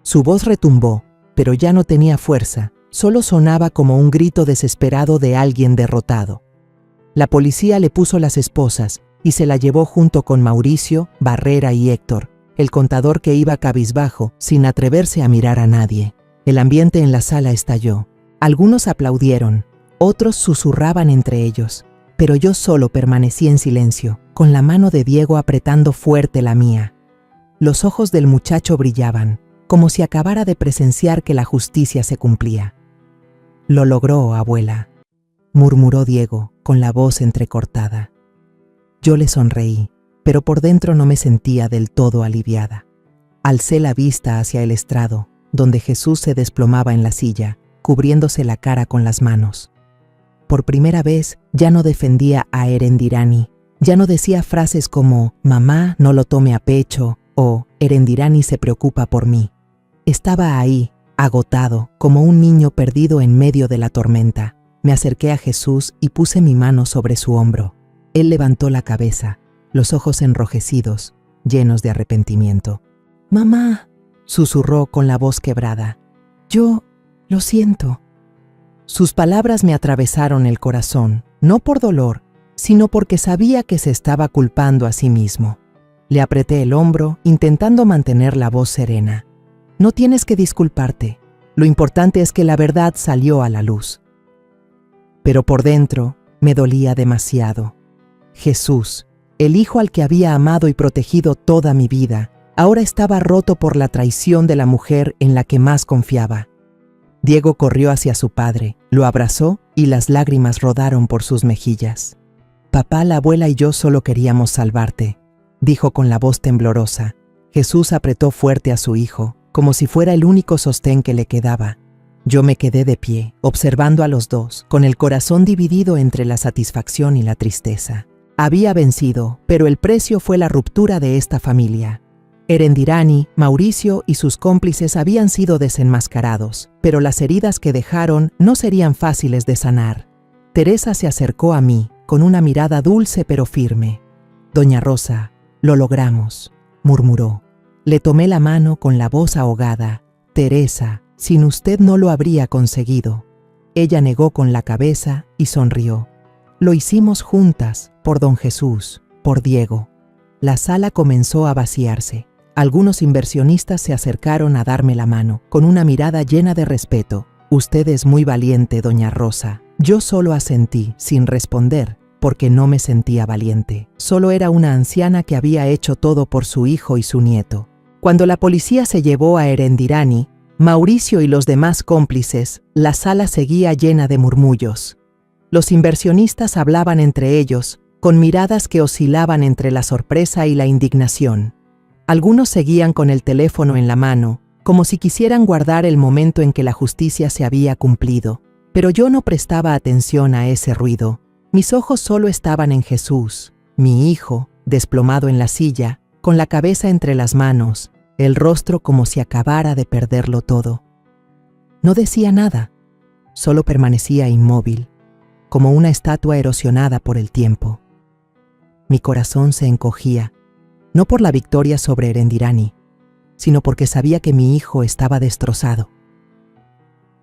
Su voz retumbó, pero ya no tenía fuerza, solo sonaba como un grito desesperado de alguien derrotado. La policía le puso las esposas y se la llevó junto con Mauricio, Barrera y Héctor, el contador que iba cabizbajo, sin atreverse a mirar a nadie. El ambiente en la sala estalló. Algunos aplaudieron, otros susurraban entre ellos, pero yo solo permanecí en silencio, con la mano de Diego apretando fuerte la mía. Los ojos del muchacho brillaban, como si acabara de presenciar que la justicia se cumplía. «Lo logró, abuela», murmuró Diego, con la voz entrecortada. Yo le sonreí, pero por dentro no me sentía del todo aliviada. Alcé la vista hacia el estrado, donde Jesús se desplomaba en la silla, cubriéndose la cara con las manos. Por primera vez ya no defendía a Erendirani, ya no decía frases como «Mamá, no lo tome a pecho» o «Erendirani se preocupa por mí». Estaba ahí, agotado, como un niño perdido en medio de la tormenta. Me acerqué a Jesús y puse mi mano sobre su hombro. Él levantó la cabeza, los ojos enrojecidos, llenos de arrepentimiento. «Mamá», susurró con la voz quebrada, «yo lo siento». Sus palabras me atravesaron el corazón, no por dolor, sino porque sabía que se estaba culpando a sí mismo. Le apreté el hombro, intentando mantener la voz serena. «No tienes que disculparte. Lo importante es que la verdad salió a la luz». Pero por dentro me dolía demasiado. Jesús, el hijo al que había amado y protegido toda mi vida, Ahora estaba roto por la traición de la mujer en la que más confiaba. Diego corrió hacia su padre, lo abrazó y las lágrimas rodaron por sus mejillas. «Papá, la abuela y yo solo queríamos salvarte», dijo con la voz temblorosa. Jesús apretó fuerte a su hijo, como si fuera el único sostén que le quedaba. Yo me quedé de pie, observando a los dos, con el corazón dividido entre la satisfacción y la tristeza. Había vencido, pero el precio fue la ruptura de esta familia. Erendirani, Mauricio y sus cómplices habían sido desenmascarados, pero las heridas que dejaron no serían fáciles de sanar. Teresa se acercó a mí, con una mirada dulce pero firme. «Doña Rosa, lo logramos», murmuró. Le tomé la mano con la voz ahogada. «Teresa, sin usted no lo habría conseguido». Ella negó con la cabeza y sonrió. «Lo hicimos juntas, por don Jesús, por Diego». La sala comenzó a vaciarse. Algunos inversionistas se acercaron a darme la mano, con una mirada llena de respeto. «Usted es muy valiente, doña Rosa». Yo solo asentí, sin responder, porque no me sentía valiente. Solo era una anciana que había hecho todo por su hijo y su nieto. Cuando la policía se llevó a Erendirani, Mauricio y los demás cómplices, la sala seguía llena de murmullos. Los inversionistas hablaban entre ellos, con miradas que oscilaban entre la sorpresa y la indignación. Algunos seguían con el teléfono en la mano, como si quisieran guardar el momento en que la justicia se había cumplido. Pero yo no prestaba atención a ese ruido. Mis ojos solo estaban en Jesús, mi hijo, desplomado en la silla, con la cabeza entre las manos, el rostro como si acabara de perderlo todo. No decía nada, solo permanecía inmóvil, como una estatua erosionada por el tiempo. Mi corazón se encogía, no por la victoria sobre Erendirani, sino porque sabía que mi hijo estaba destrozado.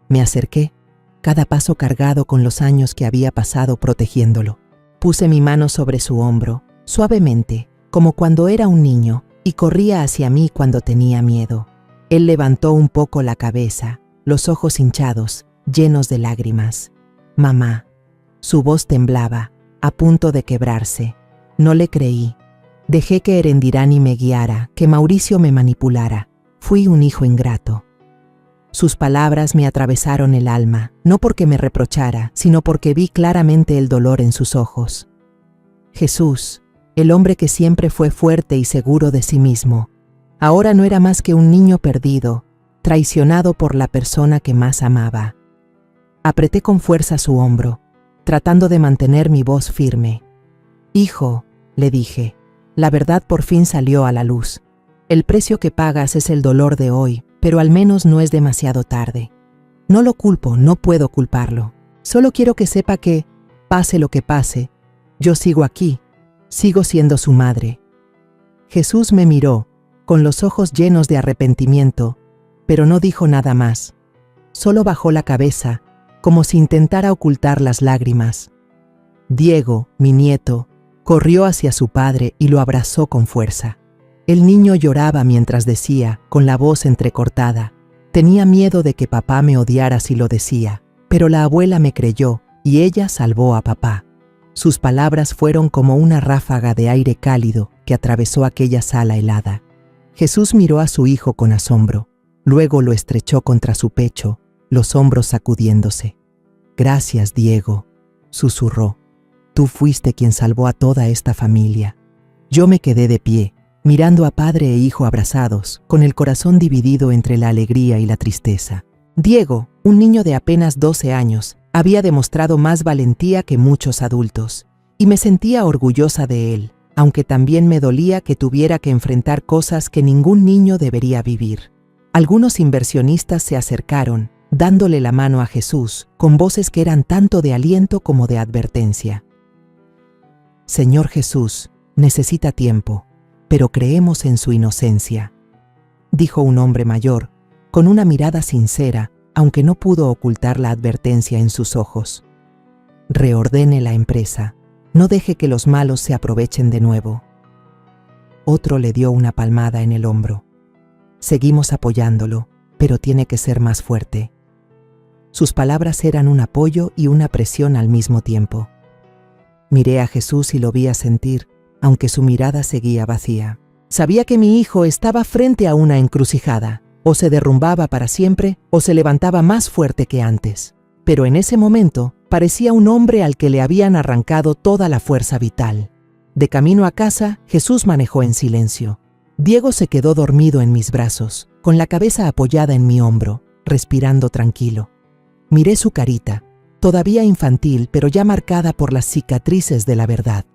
Me acerqué, cada paso cargado con los años que había pasado protegiéndolo. Puse mi mano sobre su hombro, suavemente, como cuando era un niño, y corría hacia mí cuando tenía miedo. Él levantó un poco la cabeza, los ojos hinchados, llenos de lágrimas. «Mamá». Su voz temblaba, a punto de quebrarse. No le creí. Dejé que Erendirani me guiara, que Mauricio me manipulara. Fui un hijo ingrato. Sus palabras me atravesaron el alma, no porque me reprochara, sino porque vi claramente el dolor en sus ojos. Jesús, el hombre que siempre fue fuerte y seguro de sí mismo, ahora no era más que un niño perdido, traicionado por la persona que más amaba. Apreté con fuerza su hombro, tratando de mantener mi voz firme. «Hijo», le dije, «la verdad por fin salió a la luz. El precio que pagas es el dolor de hoy, pero al menos no es demasiado tarde. No lo culpo, no puedo culparlo. Solo quiero que sepa que, pase lo que pase, yo sigo aquí, sigo siendo su madre». Jesús me miró, con los ojos llenos de arrepentimiento, pero no dijo nada más. Solo bajó la cabeza, como si intentara ocultar las lágrimas. Diego, mi nieto, corrió hacia su padre y lo abrazó con fuerza. El niño lloraba mientras decía, con la voz entrecortada, «Tenía miedo de que papá me odiara si lo decía, pero la abuela me creyó y ella salvó a papá». Sus palabras fueron como una ráfaga de aire cálido que atravesó aquella sala helada. Jesús miró a su hijo con asombro, luego lo estrechó contra su pecho, los hombros sacudiéndose. «Gracias, Diego», susurró. «Tú fuiste quien salvó a toda esta familia». Yo me quedé de pie, mirando a padre e hijo abrazados, con el corazón dividido entre la alegría y la tristeza. Diego, un niño de apenas 12 años, había demostrado más valentía que muchos adultos, y me sentía orgullosa de él, aunque también me dolía que tuviera que enfrentar cosas que ningún niño debería vivir. Algunos inversionistas se acercaron, dándole la mano a Jesús, con voces que eran tanto de aliento como de advertencia. «Señor Jesús, necesita tiempo, pero creemos en su inocencia», dijo un hombre mayor, con una mirada sincera, aunque no pudo ocultar la advertencia en sus ojos. «Reordene la empresa, no deje que los malos se aprovechen de nuevo». Otro le dio una palmada en el hombro. «Seguimos apoyándolo, pero tiene que ser más fuerte». Sus palabras eran un apoyo y una presión al mismo tiempo. Miré a Jesús y lo vi asentir, aunque su mirada seguía vacía. Sabía que mi hijo estaba frente a una encrucijada. O se derrumbaba para siempre, o se levantaba más fuerte que antes. Pero en ese momento, parecía un hombre al que le habían arrancado toda la fuerza vital. De camino a casa, Jesús manejó en silencio. Diego se quedó dormido en mis brazos, con la cabeza apoyada en mi hombro, respirando tranquilo. Miré su carita, todavía infantil, pero ya marcada por las cicatrices de la verdad.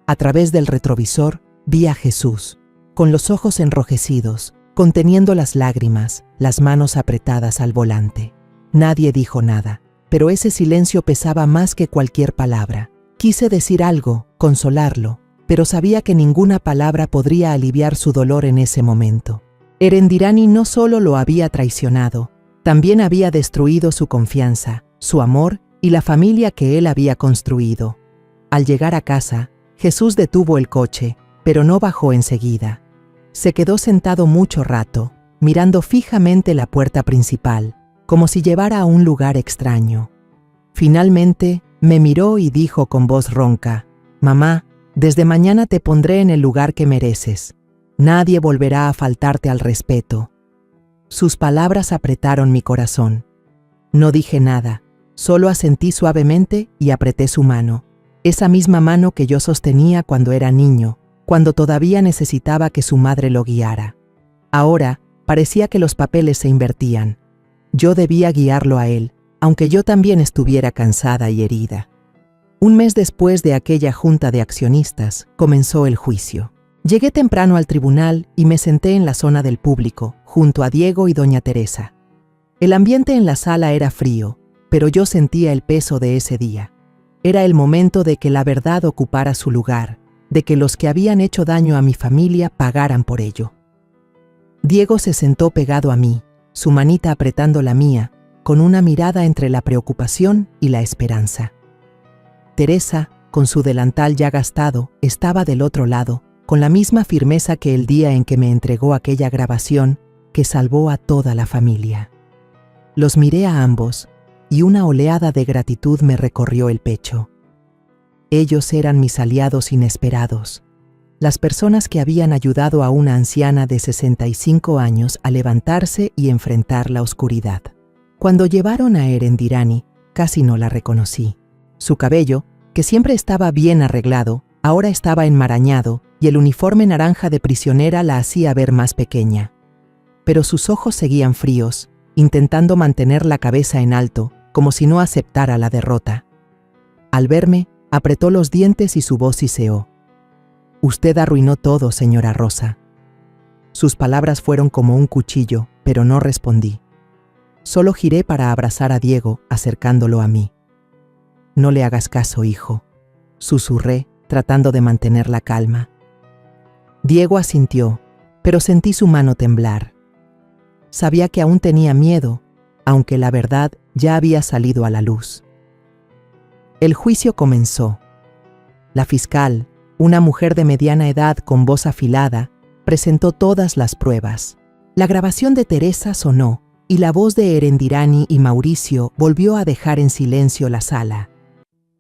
A través del retrovisor, vi a Jesús, con los ojos enrojecidos, conteniendo las lágrimas, las manos apretadas al volante. Nadie dijo nada, pero ese silencio pesaba más que cualquier palabra. Quise decir algo, consolarlo, pero sabía que ninguna palabra podría aliviar su dolor en ese momento. Erendirani no solo lo había traicionado, también había destruido su confianza, su amor y la familia que él había construido. Al llegar a casa, Jesús detuvo el coche, pero no bajó enseguida. Se quedó sentado mucho rato, mirando fijamente la puerta principal, como si llevara a un lugar extraño. Finalmente, me miró y dijo con voz ronca: «Mamá, desde mañana te pondré en el lugar que mereces. Nadie volverá a faltarte al respeto». Sus palabras apretaron mi corazón. No dije nada, solo asentí suavemente y apreté su mano, esa misma mano que yo sostenía cuando era niño, cuando todavía necesitaba que su madre lo guiara. Ahora, parecía que los papeles se invertían. Yo debía guiarlo a él, aunque yo también estuviera cansada y herida. Un mes después de aquella junta de accionistas, comenzó el juicio. Llegué temprano al tribunal y me senté en la zona del público, junto a Diego y doña Teresa. El ambiente en la sala era frío, pero yo sentía el peso de ese día. Era el momento de que la verdad ocupara su lugar, de que los que habían hecho daño a mi familia pagaran por ello. Diego se sentó pegado a mí, su manita apretando la mía, con una mirada entre la preocupación y la esperanza. Teresa, con su delantal ya gastado, estaba del otro lado, con la misma firmeza que el día en que me entregó aquella grabación que salvó a toda la familia. Los miré a ambos, y una oleada de gratitud me recorrió el pecho. Ellos eran mis aliados inesperados, las personas que habían ayudado a una anciana de 65 años a levantarse y enfrentar la oscuridad. Cuando llevaron a Erendirani, casi no la reconocí. Su cabello, que siempre estaba bien arreglado, ahora estaba enmarañado y el uniforme naranja de prisionera la hacía ver más pequeña. Pero sus ojos seguían fríos, intentando mantener la cabeza en alto, como si no aceptara la derrota. Al verme, apretó los dientes y su voz siseó: «Usted arruinó todo, señora Rosa». Sus palabras fueron como un cuchillo, pero no respondí. Solo giré para abrazar a Diego, acercándolo a mí. «No le hagas caso, hijo», susurré, tratando de mantener la calma. Diego asintió, pero sentí su mano temblar. Sabía que aún tenía miedo, aunque la verdad ya había salido a la luz. El juicio comenzó. La fiscal, una mujer de mediana edad con voz afilada, presentó todas las pruebas. La grabación de Teresa sonó, y la voz de Erendirani y Mauricio volvió a dejar en silencio la sala.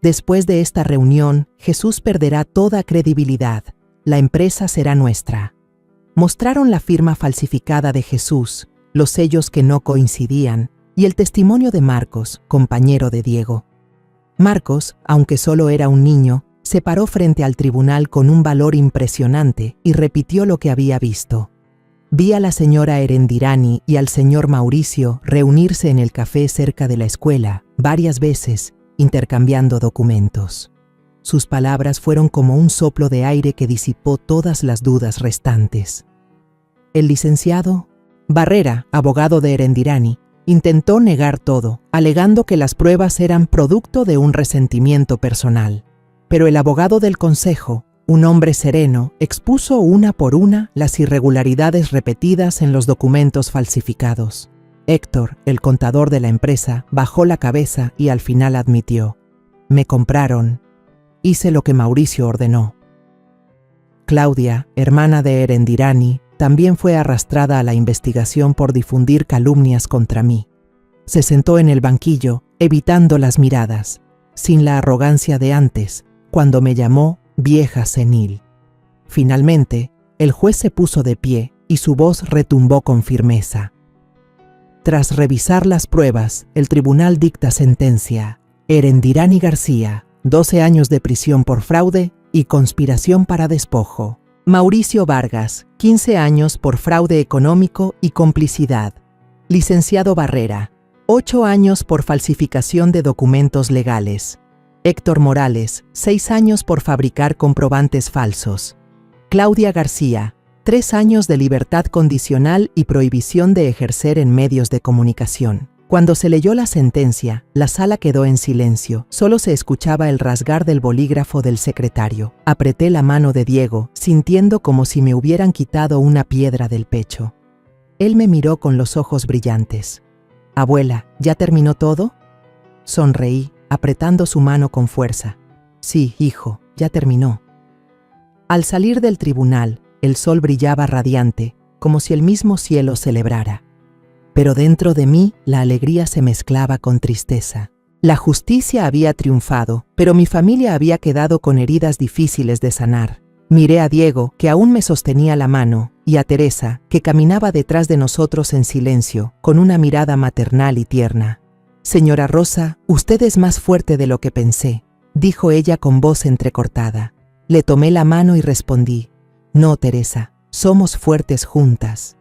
Después de esta reunión, Jesús perderá toda credibilidad. La empresa será nuestra. Mostraron la firma falsificada de Jesús, los sellos que no coincidían, y el testimonio de Marcos, compañero de Diego. Marcos, aunque solo era un niño, se paró frente al tribunal con un valor impresionante y repitió lo que había visto. Vi a la señora Erendirani y al señor Mauricio reunirse en el café cerca de la escuela varias veces, intercambiando documentos. Sus palabras fueron como un soplo de aire que disipó todas las dudas restantes. El licenciado Barrera, abogado de Erendirani, intentó negar todo, alegando que las pruebas eran producto de un resentimiento personal. Pero el abogado del consejo, un hombre sereno, expuso una por una las irregularidades repetidas en los documentos falsificados. Héctor, el contador de la empresa, bajó la cabeza y al final admitió: «Me compraron. Hice lo que Mauricio ordenó». Claudia, hermana de Erendirani, también fue arrastrada a la investigación por difundir calumnias contra mí. Se sentó en el banquillo, evitando las miradas, sin la arrogancia de antes, cuando me llamó vieja senil. Finalmente, el juez se puso de pie y su voz retumbó con firmeza. Tras revisar las pruebas, el tribunal dicta sentencia. Erendirani García, 12 años de prisión por fraude y conspiración para despojo. Mauricio Vargas, 15 años por fraude económico y complicidad. Licenciado Barrera, 8 años por falsificación de documentos legales. Héctor Morales, 6 años por fabricar comprobantes falsos. Claudia García, 3 años de libertad condicional y prohibición de ejercer en medios de comunicación. Cuando se leyó la sentencia, la sala quedó en silencio. Solo se escuchaba el rasgar del bolígrafo del secretario. Apreté la mano de Diego, sintiendo como si me hubieran quitado una piedra del pecho. Él me miró con los ojos brillantes. «Abuela, ¿ya terminó todo?» Sonreí, apretando su mano con fuerza. «Sí, hijo, ya terminó». Al salir del tribunal, el sol brillaba radiante, como si el mismo cielo celebrara. Pero dentro de mí la alegría se mezclaba con tristeza. La justicia había triunfado, pero mi familia había quedado con heridas difíciles de sanar. Miré a Diego, que aún me sostenía la mano, y a Teresa, que caminaba detrás de nosotros en silencio, con una mirada maternal y tierna. «Señora Rosa, usted es más fuerte de lo que pensé», dijo ella con voz entrecortada. Le tomé la mano y respondí: «No, Teresa, somos fuertes juntas».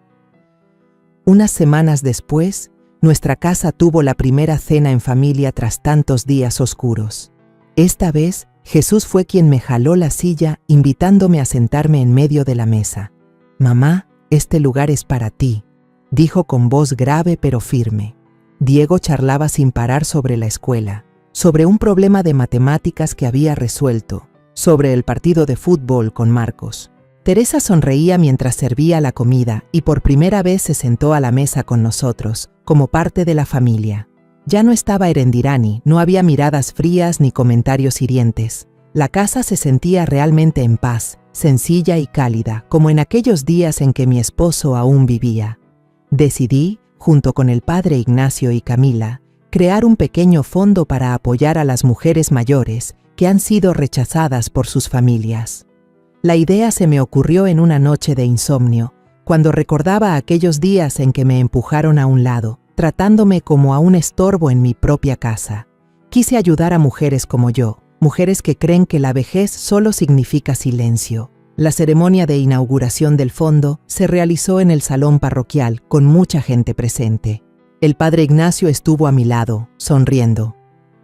Unas semanas después, nuestra casa tuvo la primera cena en familia tras tantos días oscuros. Esta vez, Jesús fue quien me jaló la silla, invitándome a sentarme en medio de la mesa. «Mamá, este lugar es para ti», dijo con voz grave pero firme. Diego charlaba sin parar sobre la escuela, sobre un problema de matemáticas que había resuelto, sobre el partido de fútbol con Marcos. Teresa sonreía mientras servía la comida y por primera vez se sentó a la mesa con nosotros, como parte de la familia. Ya no estaba Erendirani, no había miradas frías ni comentarios hirientes. La casa se sentía realmente en paz, sencilla y cálida, como en aquellos días en que mi esposo aún vivía. Decidí, junto con el padre Ignacio y Camila, crear un pequeño fondo para apoyar a las mujeres mayores que han sido rechazadas por sus familias. La idea se me ocurrió en una noche de insomnio, cuando recordaba aquellos días en que me empujaron a un lado, tratándome como a un estorbo en mi propia casa. Quise ayudar a mujeres como yo, mujeres que creen que la vejez solo significa silencio. La ceremonia de inauguración del fondo se realizó en el salón parroquial, con mucha gente presente. El padre Ignacio estuvo a mi lado, sonriendo.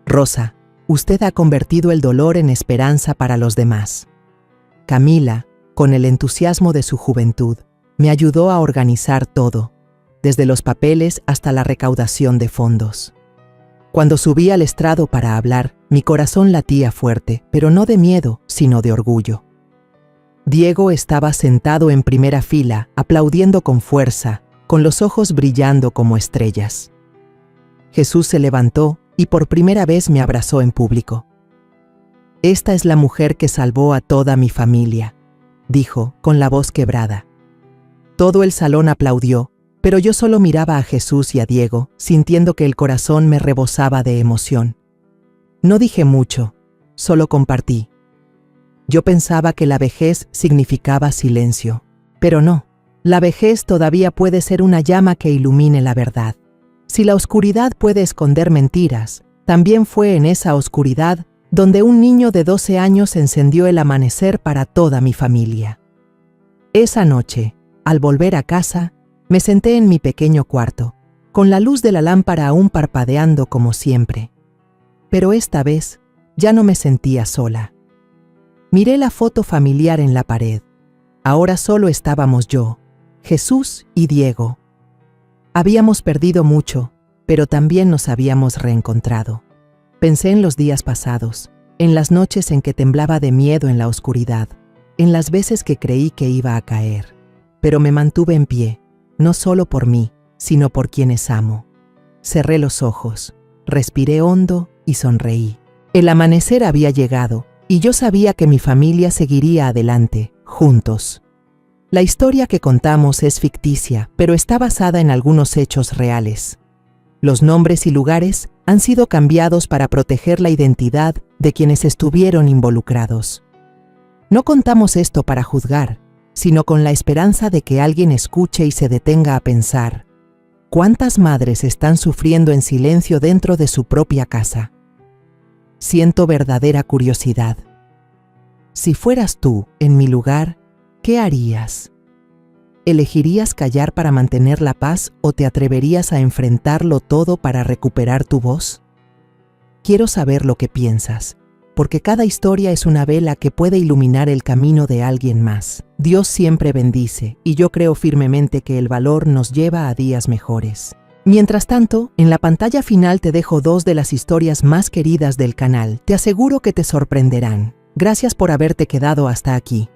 «Rosa, usted ha convertido el dolor en esperanza para los demás». Camila, con el entusiasmo de su juventud, me ayudó a organizar todo, desde los papeles hasta la recaudación de fondos. Cuando subí al estrado para hablar, mi corazón latía fuerte, pero no de miedo, sino de orgullo. Diego estaba sentado en primera fila, aplaudiendo con fuerza, con los ojos brillando como estrellas. Jesús se levantó y por primera vez me abrazó en público. «Esta es la mujer que salvó a toda mi familia», dijo, con la voz quebrada. Todo el salón aplaudió, pero yo solo miraba a Jesús y a Diego, sintiendo que el corazón me rebosaba de emoción. No dije mucho, solo compartí. Yo pensaba que la vejez significaba silencio, pero no. La vejez todavía puede ser una llama que ilumine la verdad. Si la oscuridad puede esconder mentiras, también fue en esa oscuridad donde un niño de 12 años encendió el amanecer para toda mi familia. Esa noche, al volver a casa, me senté en mi pequeño cuarto, con la luz de la lámpara aún parpadeando como siempre. Pero esta vez ya no me sentía sola. Miré la foto familiar en la pared. Ahora solo estábamos yo, Jesús y Diego. Habíamos perdido mucho, pero también nos habíamos reencontrado. Pensé en los días pasados, en las noches en que temblaba de miedo en la oscuridad, en las veces que creí que iba a caer. Pero me mantuve en pie, no solo por mí, sino por quienes amo. Cerré los ojos, respiré hondo y sonreí. El amanecer había llegado, y yo sabía que mi familia seguiría adelante, juntos. La historia que contamos es ficticia, pero está basada en algunos hechos reales. Los nombres y lugares han sido cambiados para proteger la identidad de quienes estuvieron involucrados. No contamos esto para juzgar, sino con la esperanza de que alguien escuche y se detenga a pensar: ¿cuántas madres están sufriendo en silencio dentro de su propia casa? Siento verdadera curiosidad. Si fueras tú en mi lugar, ¿qué harías? ¿Elegirías callar para mantener la paz o te atreverías a enfrentarlo todo para recuperar tu voz? Quiero saber lo que piensas, porque cada historia es una vela que puede iluminar el camino de alguien más. Dios siempre bendice, y yo creo firmemente que el valor nos lleva a días mejores. Mientras tanto, en la pantalla final te dejo 2 de las historias más queridas del canal. Te aseguro que te sorprenderán. Gracias por haberte quedado hasta aquí.